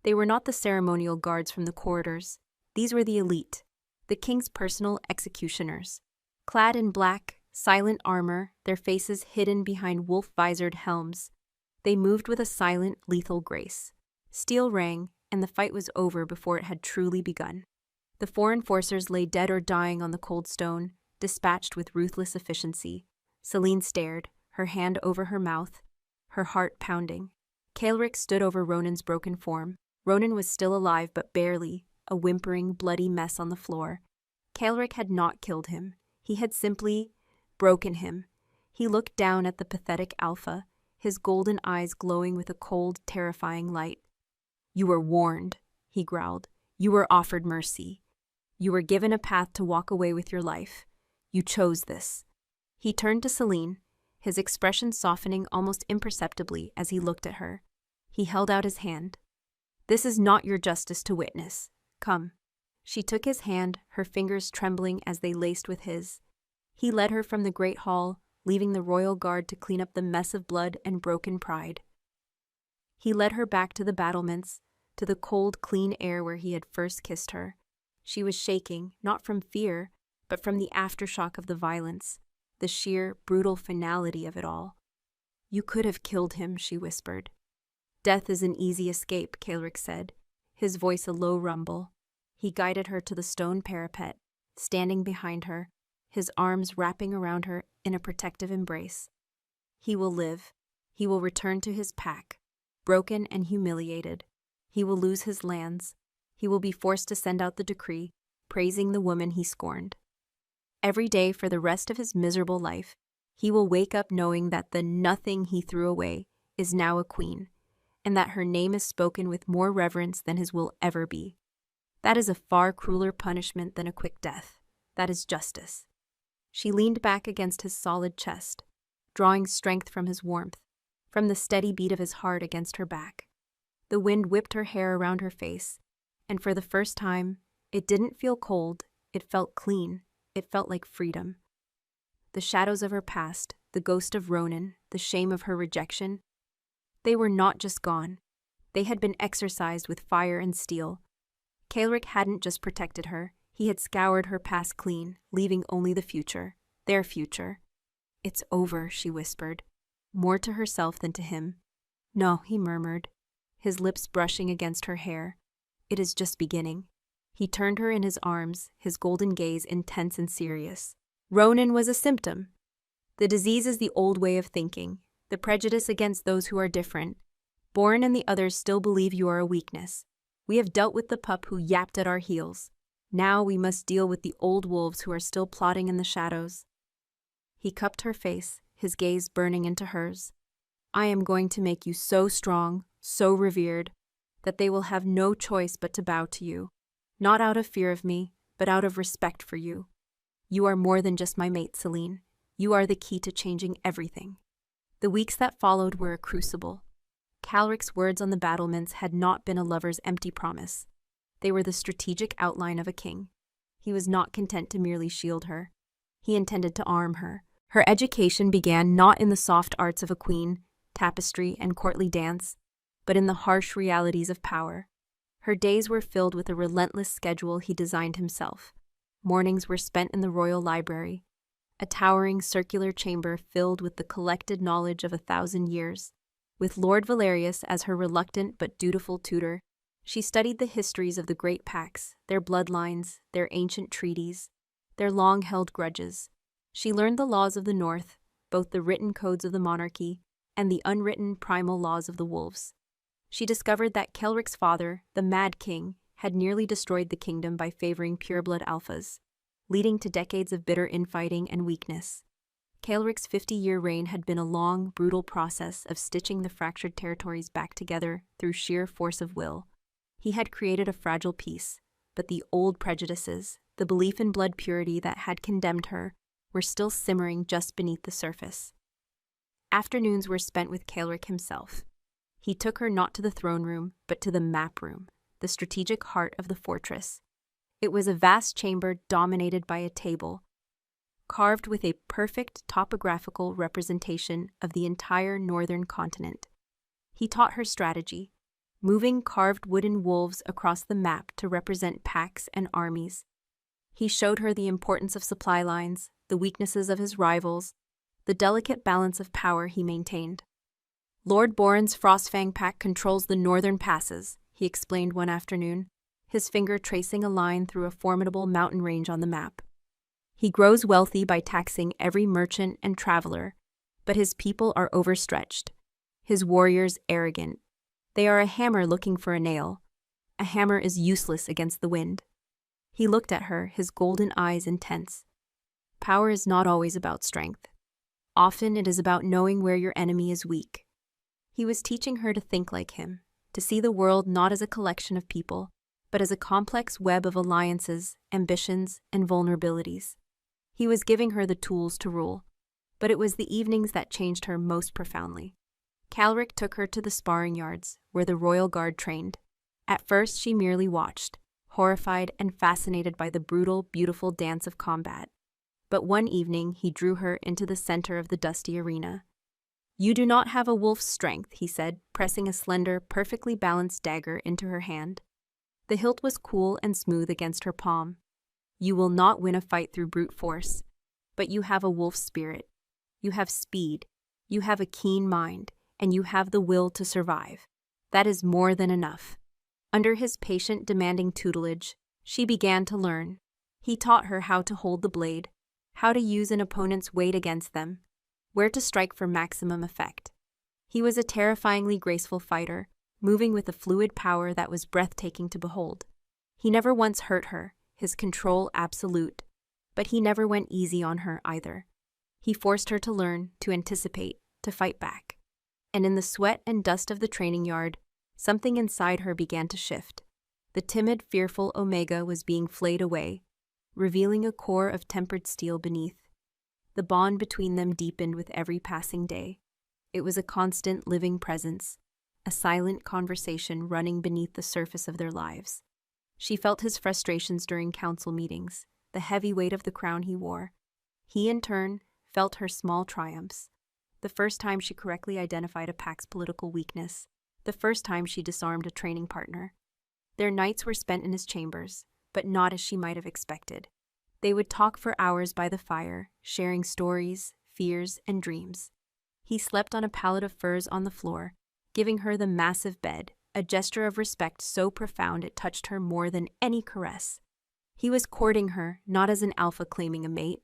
They were not the ceremonial guards from the corridors. These were the elite, the king's personal executioners. Clad in black, silent armor, their faces hidden behind wolf-visored helms, they moved with a silent, lethal grace. Steel rang, and the fight was over before it had truly begun. The 4 enforcers lay dead or dying on the cold stone, dispatched with ruthless efficiency. Celine stared, her hand over her mouth, her heart pounding. Calric stood over Ronan's broken form. Ronan was still alive, but barely, a whimpering, bloody mess on the floor. Calric had not killed him. He had simply broken him. He looked down at the pathetic alpha, his golden eyes glowing with a cold, terrifying light. "You were warned," he growled. "You were offered mercy. You were given a path to walk away with your life. You chose this." He turned to Celine, his expression softening almost imperceptibly as he looked at her. He held out his hand. "This is not your justice to witness. Come." She took his hand, her fingers trembling as they laced with his. He led her from the great hall, leaving the royal guard to clean up the mess of blood and broken pride. He led her back to the battlements, to the cold, clean air where he had first kissed her. She was shaking, not from fear, but from the aftershock of the violence, the sheer, brutal finality of it all. "You could have killed him," she whispered. "Death is an easy escape," Kaelric said, his voice a low rumble. He guided her to the stone parapet, standing behind her, his arms wrapping around her in a protective embrace. "He will live. He will return to his pack, broken and humiliated. He will lose his lands. He will be forced to send out the decree, praising the woman he scorned. Every day for the rest of his miserable life, he will wake up knowing that the nothing he threw away is now a queen, and that her name is spoken with more reverence than his will ever be. That is a far crueler punishment than a quick death. That is justice." She leaned back against his solid chest, drawing strength from his warmth, from the steady beat of his heart against her back. The wind whipped her hair around her face, and for the first time, it didn't feel cold, it felt clean, it felt like freedom. The shadows of her past, the ghost of Ronan, the shame of her rejection, they were not just gone. They had been exorcised with fire and steel. Kaelric hadn't just protected her, he had scoured her past clean, leaving only the future, their future. "It's over," she whispered, more to herself than to him. "No," he murmured, his lips brushing against her hair. "It is just beginning." He turned her in his arms, his golden gaze intense and serious. "Ronan was a symptom. The disease is the old way of thinking, the prejudice against those who are different. Born and the others still believe you are a weakness. We have dealt with the pup who yapped at our heels. Now we must deal with the old wolves who are still plotting in the shadows." He cupped her face, his gaze burning into hers. "I am going to make you so strong, so revered, that they will have no choice but to bow to you. Not out of fear of me, but out of respect for you. You are more than just my mate, Celine. You are the key to changing everything." The weeks that followed were a crucible. Calric's words on the battlements had not been a lover's empty promise. They were the strategic outline of a king. He was not content to merely shield her. He intended to arm her. Her education began not in the soft arts of a queen, tapestry, and courtly dance, but in the harsh realities of power. Her days were filled with a relentless schedule he designed himself. Mornings were spent in the royal library, a towering circular chamber filled with the collected knowledge of 1,000 years. With Lord Valerius as her reluctant but dutiful tutor, she studied the histories of the great packs, their bloodlines, their ancient treaties, their long-held grudges. She learned the laws of the North, both the written codes of the monarchy and the unwritten primal laws of the wolves. She discovered that Kelric's father, the Mad King, had nearly destroyed the kingdom by favoring pureblood alphas, leading to decades of bitter infighting and weakness. Kaelric's 50-year reign had been a long, brutal process of stitching the fractured territories back together through sheer force of will. He had created a fragile peace, but the old prejudices, the belief in blood purity that had condemned her, were still simmering just beneath the surface. Afternoons were spent with Kaelric himself. He took her not to the throne room, but to the map room, the strategic heart of the fortress. It was a vast chamber dominated by a table, carved with a perfect topographical representation of the entire northern continent. He taught her strategy, moving carved wooden wolves across the map to represent packs and armies. He showed her the importance of supply lines, the weaknesses of his rivals, the delicate balance of power he maintained. "Lord Boren's Frostfang pack controls the northern passes," he explained one afternoon, his finger tracing a line through a formidable mountain range on the map. "He grows wealthy by taxing every merchant and traveler, but his people are overstretched, his warriors arrogant. They are a hammer looking for a nail. A hammer is useless against the wind." He looked at her, his golden eyes intense. "Power is not always about strength. Often it is about knowing where your enemy is weak." He was teaching her to think like him, to see the world not as a collection of people, but as a complex web of alliances, ambitions, and vulnerabilities. He was giving her the tools to rule, but it was the evenings that changed her most profoundly. Calric took her to the sparring yards, where the royal guard trained. At first she merely watched, horrified and fascinated by the brutal, beautiful dance of combat. But one evening, he drew her into the center of the dusty arena. "You do not have a wolf's strength," he said, pressing a slender, perfectly balanced dagger into her hand. The hilt was cool and smooth against her palm. "You will not win a fight through brute force, but you have a wolf's spirit. You have speed, you have a keen mind, and you have the will to survive. That is more than enough." Under his patient, demanding tutelage, she began to learn. He taught her how to hold the blade, how to use an opponent's weight against them, where to strike for maximum effect. He was a terrifyingly graceful fighter, moving with a fluid power that was breathtaking to behold. He never once hurt her, his control absolute, but he never went easy on her either. He forced her to learn, to anticipate, to fight back. And in the sweat and dust of the training yard, something inside her began to shift. The timid, fearful Omega was being flayed away, revealing a core of tempered steel beneath. The bond between them deepened with every passing day. It was a constant, living presence, a silent conversation running beneath the surface of their lives. She felt his frustrations during council meetings, the heavy weight of the crown he wore. He, in turn, felt her small triumphs. The first time she correctly identified a pack's political weakness, the first time she disarmed a training partner. Their nights were spent in his chambers, but not as she might have expected. They would talk for hours by the fire, sharing stories, fears, and dreams. He slept on a pallet of furs on the floor, giving her the massive bed, a gesture of respect so profound it touched her more than any caress. He was courting her, not as an alpha claiming a mate,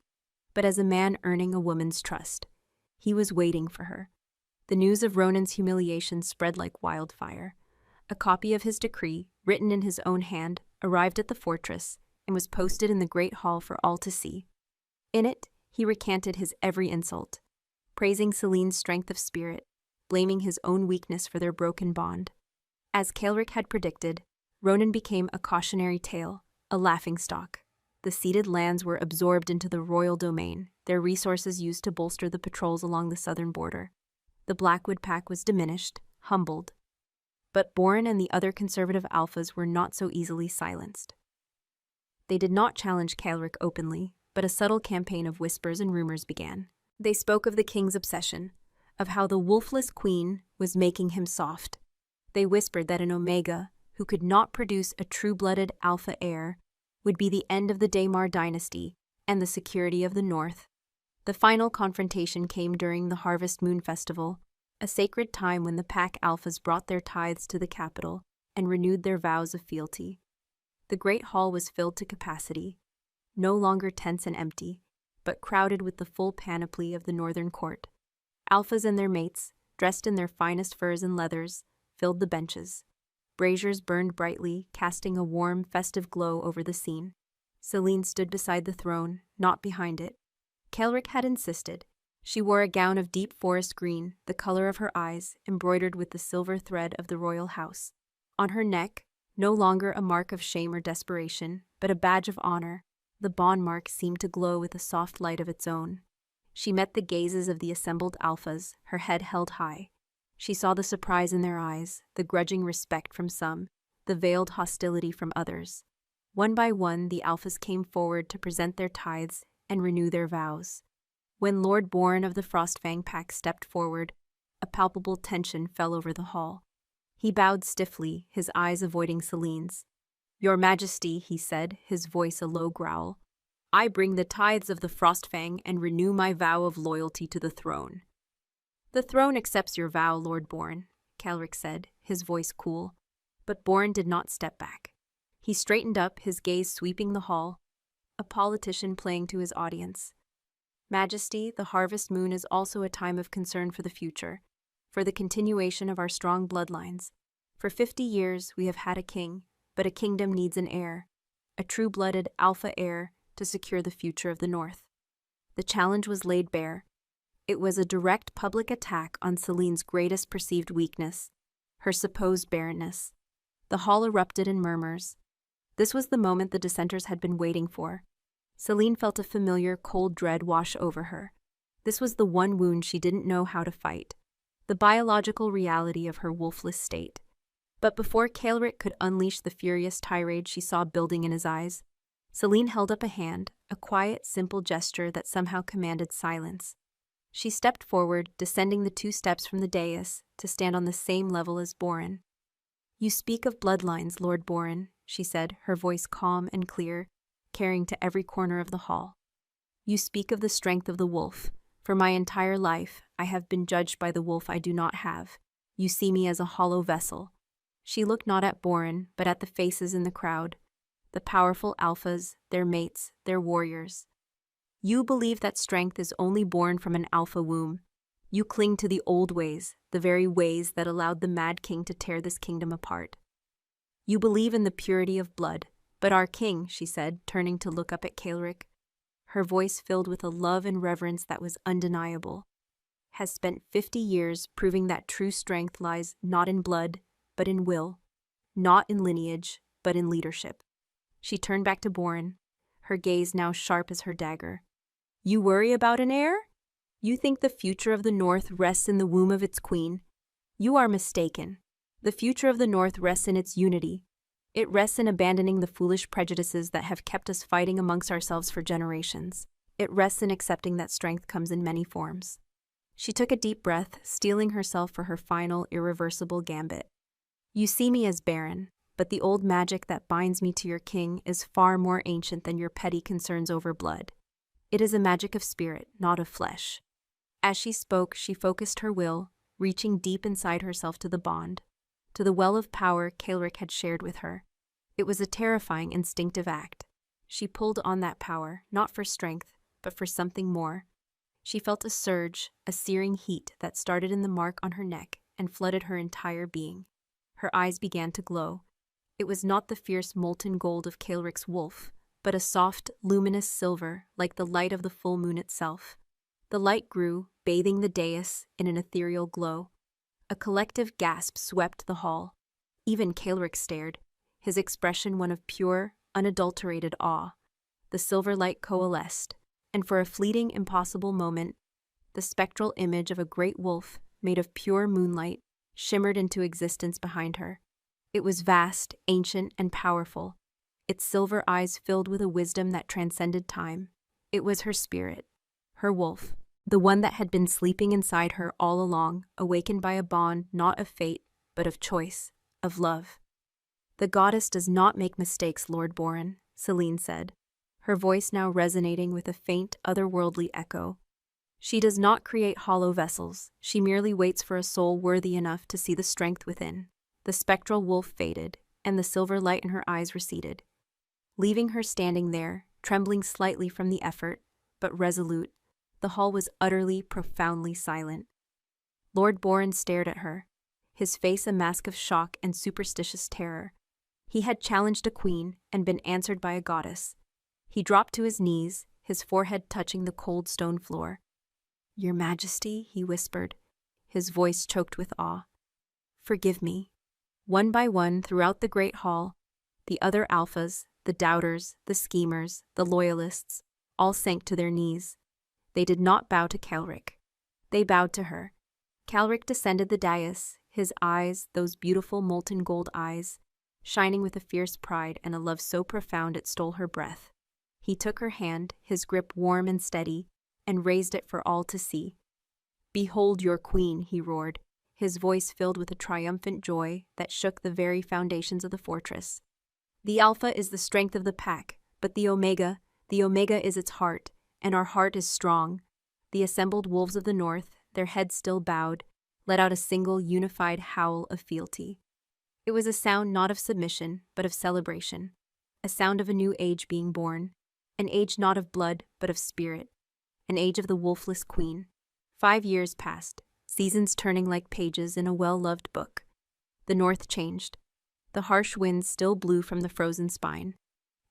but as a man earning a woman's trust. He was waiting for her. The news of Ronan's humiliation spread like wildfire. A copy of his decree, written in his own hand, arrived at the fortress and was posted in the great hall for all to see. In it, he recanted his every insult, praising Celine's strength of spirit, blaming his own weakness for their broken bond. As Kaelric had predicted, Ronan became a cautionary tale, a laughingstock. The ceded lands were absorbed into the royal domain, their resources used to bolster the patrols along the southern border. The Blackwood pack was diminished, humbled. But Boren and the other conservative alphas were not so easily silenced. They did not challenge Kaelric openly, but a subtle campaign of whispers and rumors began. They spoke of the king's obsession, of how the wolfless queen was making him soft. They whispered that an Omega, who could not produce a true-blooded alpha heir, would be the end of the Daemar dynasty and the security of the North. The final confrontation came during the Harvest Moon Festival, a sacred time when the pack alphas brought their tithes to the capital and renewed their vows of fealty. The great hall was filled to capacity, no longer tense and empty, but crowded with the full panoply of the northern court. Alphas and their mates, dressed in their finest furs and leathers, filled the benches. Braziers burned brightly, casting a warm, festive glow over the scene. Celine stood beside the throne, not behind it. Kaelric had insisted. She wore a gown of deep forest green, the color of her eyes, embroidered with the silver thread of the royal house. On her neck, no longer a mark of shame or desperation, but a badge of honor, the bond mark seemed to glow with a soft light of its own. She met the gazes of the assembled alphas, her head held high. She saw the surprise in their eyes, the grudging respect from some, the veiled hostility from others. One by one, the alphas came forward to present their tithes and renew their vows. When Lord Boren of the Frostfang pack stepped forward, a palpable tension fell over the hall. He bowed stiffly, his eyes avoiding Celine's. "Your Majesty," he said, his voice a low growl, "I bring the tithes of the Frostfang and renew my vow of loyalty to the throne." "The throne accepts your vow, Lord Boren," Kaelric said, his voice cool. But Boren did not step back. He straightened up, his gaze sweeping the hall, a politician playing to his audience. "Majesty, the harvest moon is also a time of concern for the future, for the continuation of our strong bloodlines. For 50 years we have had a king, but a kingdom needs an heir, a true-blooded alpha heir to secure the future of the North." The challenge was laid bare. It was a direct public attack on Celine's greatest perceived weakness, her supposed barrenness. The hall erupted in murmurs. This was the moment the dissenters had been waiting for. Celine felt a familiar, cold dread wash over her. This was the one wound she didn't know how to fight, the biological reality of her wolfless state. But before Kaelric could unleash the furious tirade she saw building in his eyes, Celine held up a hand, a quiet, simple gesture that somehow commanded silence. She stepped forward, descending the 2 steps from the dais, to stand on the same level as Boren. "You speak of bloodlines, Lord Boren," she said, her voice calm and clear, carrying to every corner of the hall. "You speak of the strength of the wolf. For my entire life, I have been judged by the wolf I do not have. You see me as a hollow vessel." She looked not at Boren, but at the faces in the crowd, the powerful alphas, their mates, their warriors. "You believe that strength is only born from an alpha womb. You cling to the old ways, the very ways that allowed the Mad King to tear this kingdom apart. You believe in the purity of blood, but our king," she said, turning to look up at Kaelric, her voice filled with a love and reverence that was undeniable, "has spent 50 years proving that true strength lies not in blood, but in will, not in lineage, but in leadership." She turned back to Boren, her gaze now sharp as her dagger. "You worry about an heir? You think the future of the North rests in the womb of its queen? You are mistaken. The future of the North rests in its unity. It rests in abandoning the foolish prejudices that have kept us fighting amongst ourselves for generations. It rests in accepting that strength comes in many forms." She took a deep breath, steeling herself for her final, irreversible gambit. "You see me as barren, but the old magic that binds me to your king is far more ancient than your petty concerns over blood. It is a magic of spirit, not of flesh." As she spoke, she focused her will, reaching deep inside herself to the bond, to the well of power Kaelric had shared with her. It was a terrifying, instinctive act. She pulled on that power, not for strength, but for something more. She felt a surge, a searing heat that started in the mark on her neck and flooded her entire being. Her eyes began to glow. It was not the fierce molten gold of Kaelric's wolf, but a soft, luminous silver like the light of the full moon itself. The light grew, bathing the dais in an ethereal glow. A collective gasp swept the hall. Even Kaelric stared, his expression one of pure, unadulterated awe. The silver light coalesced, and for a fleeting, impossible moment, the spectral image of a great wolf, made of pure moonlight, shimmered into existence behind her. It was vast, ancient, and powerful, its silver eyes filled with a wisdom that transcended time. It was her spirit, her wolf, the one that had been sleeping inside her all along, awakened by a bond not of fate, but of choice, of love. "The goddess does not make mistakes, Lord Boren," Celine said, her voice now resonating with a faint, otherworldly echo. "She does not create hollow vessels. She merely waits for a soul worthy enough to see the strength within." The spectral wolf faded, and the silver light in her eyes receded, leaving her standing there, trembling slightly from the effort, but resolute. The hall was utterly, profoundly silent. Lord Boren stared at her, his face a mask of shock and superstitious terror. He had challenged a queen and been answered by a goddess. He dropped to his knees, his forehead touching the cold stone floor. "Your Majesty," he whispered, his voice choked with awe. "Forgive me." One by one, throughout the great hall, the other alphas, the doubters, the schemers, the loyalists, all sank to their knees. They did not bow to Kaelric. They bowed to her. Kaelric descended the dais, his eyes, those beautiful molten gold eyes, shining with a fierce pride and a love so profound it stole her breath. He took her hand, his grip warm and steady, and raised it for all to see. "Behold your queen," he roared, his voice filled with a triumphant joy that shook the very foundations of the fortress. "The Alpha is the strength of the pack, but the Omega is its heart, and our heart is strong." The assembled wolves of the north, their heads still bowed, let out a single unified howl of fealty. It was a sound not of submission, but of celebration, a sound of a new age being born, an age not of blood, but of spirit, an age of the wolfless queen. 5 years passed, seasons turning like pages in a well-loved book. The north changed. The harsh winds still blew from the frozen spine,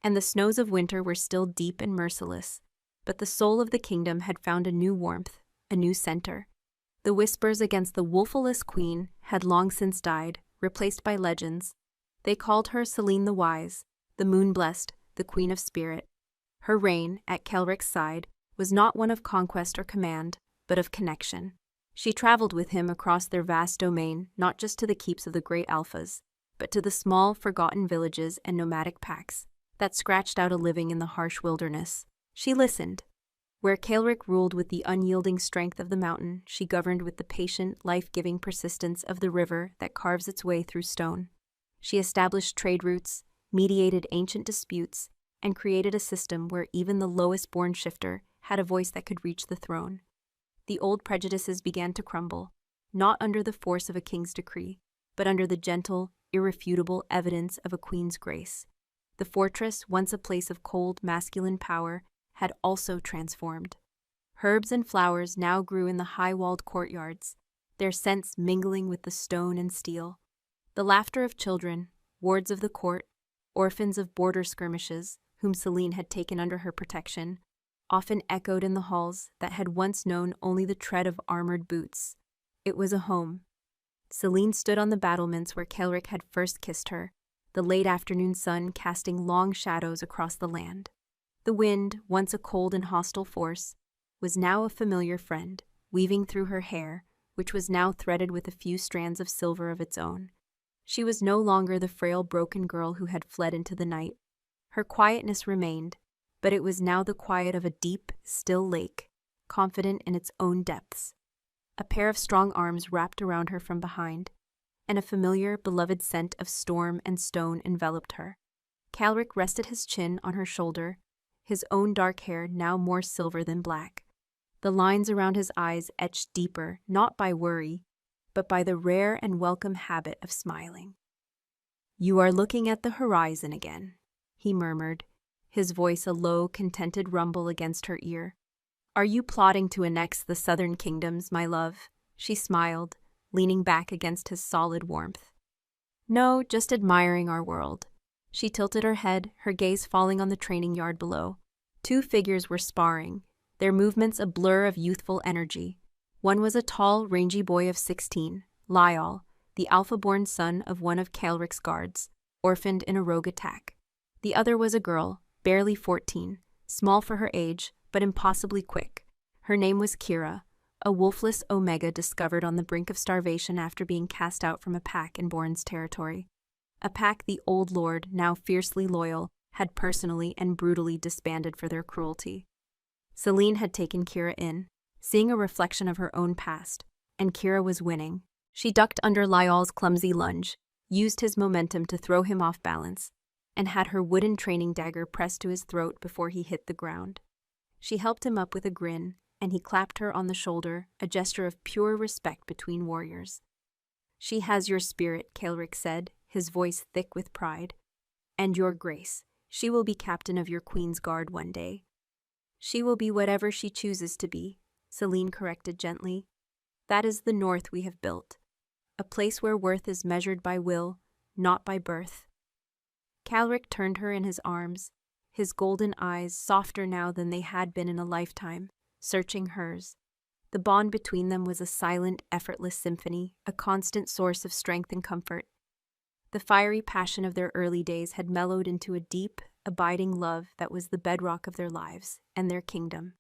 and the snows of winter were still deep and merciless, but the soul of the kingdom had found a new warmth, a new center. The whispers against the wolfless queen had long since died, replaced by legends. They called her Celine the Wise, the moon-blessed, the queen of spirit. Her reign, at Kaelric's side, was not one of conquest or command, but of connection. She traveled with him across their vast domain, not just to the keeps of the great alphas, but to the small, forgotten villages and nomadic packs that scratched out a living in the harsh wilderness. She listened. Where Caelric ruled with the unyielding strength of the mountain, she governed with the patient, life-giving persistence of the river that carves its way through stone. She established trade routes, mediated ancient disputes, and created a system where even the lowest-born shifter had a voice that could reach the throne. The old prejudices began to crumble, not under the force of a king's decree, but under the gentle, irrefutable evidence of a queen's grace. The fortress, once a place of cold, masculine power, had also transformed. Herbs and flowers now grew in the high-walled courtyards, their scents mingling with the stone and steel. The laughter of children, wards of the court, orphans of border skirmishes, whom Celine had taken under her protection, often echoed in the halls that had once known only the tread of armored boots. It was a home. Celine stood on the battlements where Caelric had first kissed her, the late afternoon sun casting long shadows across the land. The wind, once a cold and hostile force, was now a familiar friend, weaving through her hair, which was now threaded with a few strands of silver of its own. She was no longer the frail, broken girl who had fled into the night. Her quietness remained, but it was now the quiet of a deep, still lake, confident in its own depths. A pair of strong arms wrapped around her from behind, and a familiar, beloved scent of storm and stone enveloped her. Caelric rested his chin on her shoulder, his own dark hair now more silver than black. The lines around his eyes etched deeper, not by worry, but by the rare and welcome habit of smiling. "You are looking at the horizon again," he murmured, his voice a low, contented rumble against her ear. "Are you plotting to annex the southern kingdoms, my love?" She smiled, leaning back against his solid warmth. "No, just admiring our world." She tilted her head, her gaze falling on the training yard below. Two figures were sparring, their movements a blur of youthful energy. One was a tall, rangy boy of 16, Lyall, the alpha-born son of one of Caelric's guards, orphaned in a rogue attack. The other was a girl, barely 14, small for her age, but impossibly quick. Her name was Kira, a wolfless omega discovered on the brink of starvation after being cast out from a pack in Boren's territory. A pack the old lord, now fiercely loyal, had personally and brutally disbanded for their cruelty. Celine had taken Kira in, seeing a reflection of her own past, and Kira was winning. She ducked under Lyall's clumsy lunge, used his momentum to throw him off balance, and had her wooden training dagger pressed to his throat before he hit the ground. She helped him up with a grin, and he clapped her on the shoulder, a gesture of pure respect between warriors. "She has your spirit," Caelric said, his voice thick with pride. "And your grace. She will be captain of your queen's guard one day." "She will be whatever she chooses to be," Celine corrected gently. "That is the north we have built. A place where worth is measured by will, not by birth." Caelric turned her in his arms, his golden eyes softer now than they had been in a lifetime, searching hers. The bond between them was a silent, effortless symphony, a constant source of strength and comfort. The fiery passion of their early days had mellowed into a deep, abiding love that was the bedrock of their lives and their kingdom.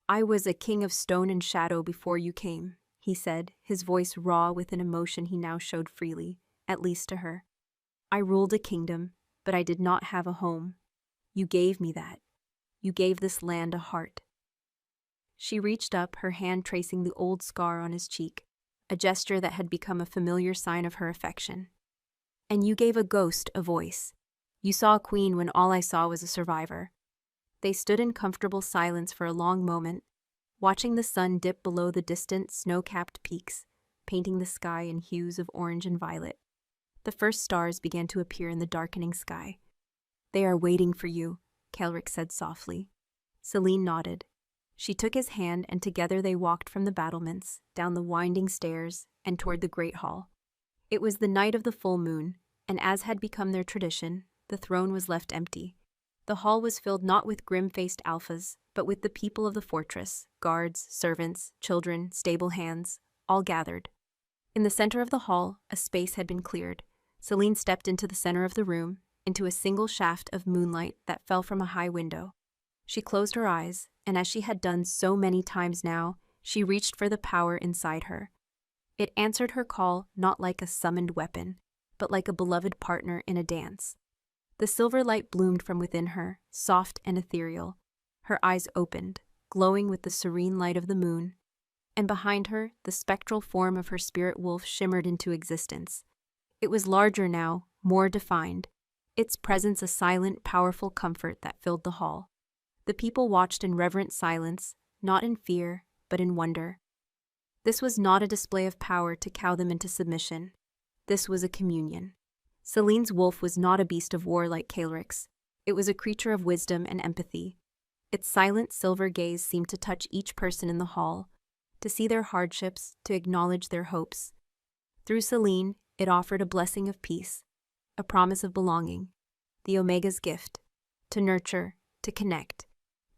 "I was a king of stone and shadow before you came," he said, his voice raw with an emotion he now showed freely, at least to her. "I ruled a kingdom, but I did not have a home. You gave me that. You gave this land a heart." She reached up, her hand tracing the old scar on his cheek, a gesture that had become a familiar sign of her affection. "And you gave a ghost a voice. You saw a queen when all I saw was a survivor." They stood in comfortable silence for a long moment, watching the sun dip below the distant, snow-capped peaks, painting the sky in hues of orange and violet. The first stars began to appear in the darkening sky. "They are waiting for you," Caelric said softly. Celine nodded. She took his hand, and together they walked from the battlements, down the winding stairs, and toward the great hall. It was the night of the full moon, and as had become their tradition, the throne was left empty. The hall was filled not with grim-faced alphas, but with the people of the fortress, guards, servants, children, stable hands, all gathered. In the center of the hall, a space had been cleared. Celine stepped into the center of the room, into a single shaft of moonlight that fell from a high window. She closed her eyes, and as she had done so many times now, she reached for the power inside her. It answered her call not like a summoned weapon, but like a beloved partner in a dance. The silver light bloomed from within her, soft and ethereal. Her eyes opened, glowing with the serene light of the moon, and behind her, the spectral form of her spirit wolf shimmered into existence. It was larger now, more defined, its presence a silent, powerful comfort that filled the hall. The people watched in reverent silence, not in fear, but in wonder. This was not a display of power to cow them into submission. This was a communion. Celine's wolf was not a beast of war like Caelric's. It was a creature of wisdom and empathy. Its silent silver gaze seemed to touch each person in the hall, to see their hardships, to acknowledge their hopes. Through Celine, it offered a blessing of peace, a promise of belonging, the Omega's gift, to nurture, to connect,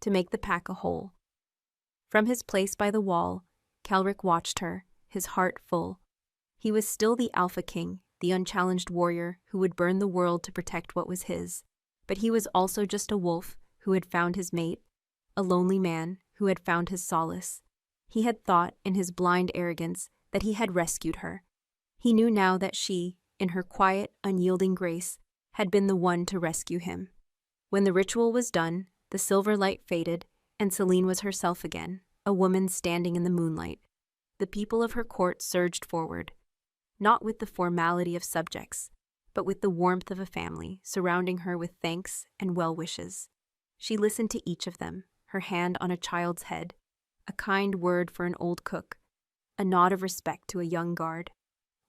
to make the pack a whole. From his place by the wall, Caelric watched her, his heart full. He was still the Alpha King, the unchallenged warrior who would burn the world to protect what was his. But he was also just a wolf who had found his mate, a lonely man who had found his solace. He had thought, in his blind arrogance, that he had rescued her. He knew now that she, in her quiet, unyielding grace, had been the one to rescue him. When the ritual was done, the silver light faded, and Celine was herself again, a woman standing in the moonlight. The people of her court surged forward, not with the formality of subjects, but with the warmth of a family, surrounding her with thanks and well wishes. She listened to each of them, her hand on a child's head, a kind word for an old cook, a nod of respect to a young guard.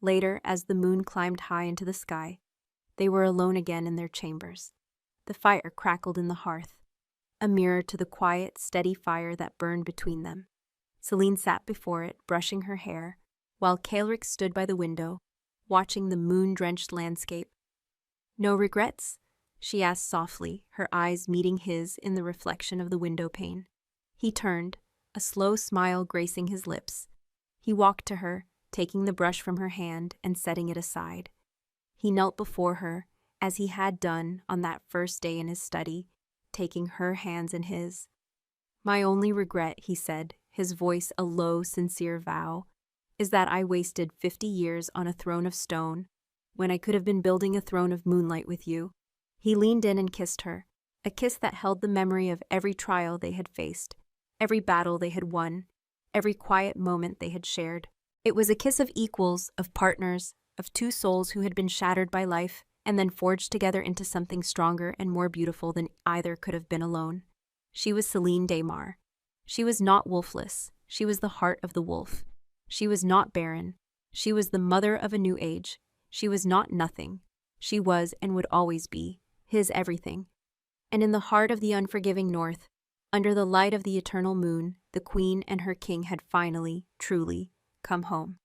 Later, as the moon climbed high into the sky, they were alone again in their chambers. The fire crackled in the hearth, a mirror to the quiet, steady fire that burned between them. Celine sat before it, brushing her hair, while Caelric stood by the window, watching the moon-drenched landscape. "No regrets?" she asked softly, her eyes meeting his in the reflection of the window pane. He turned, a slow smile gracing his lips. He walked to her, taking the brush from her hand and setting it aside. He knelt before her, as he had done on that first day in his study, taking her hands in his. "My only regret," he said, his voice a low, sincere vow, "is that I wasted 50 years on a throne of stone, when I could have been building a throne of moonlight with you." He leaned in and kissed her, a kiss that held the memory of every trial they had faced, every battle they had won, every quiet moment they had shared. It was a kiss of equals, of partners, of two souls who had been shattered by life and then forged together into something stronger and more beautiful than either could have been alone. She was Celine Desmar. She was not wolfless. She was the heart of the wolf. She was not barren. She was the mother of a new age. She was not nothing. She was and would always be his everything. And in the heart of the unforgiving north, under the light of the eternal moon, the queen and her king had finally, truly, come home.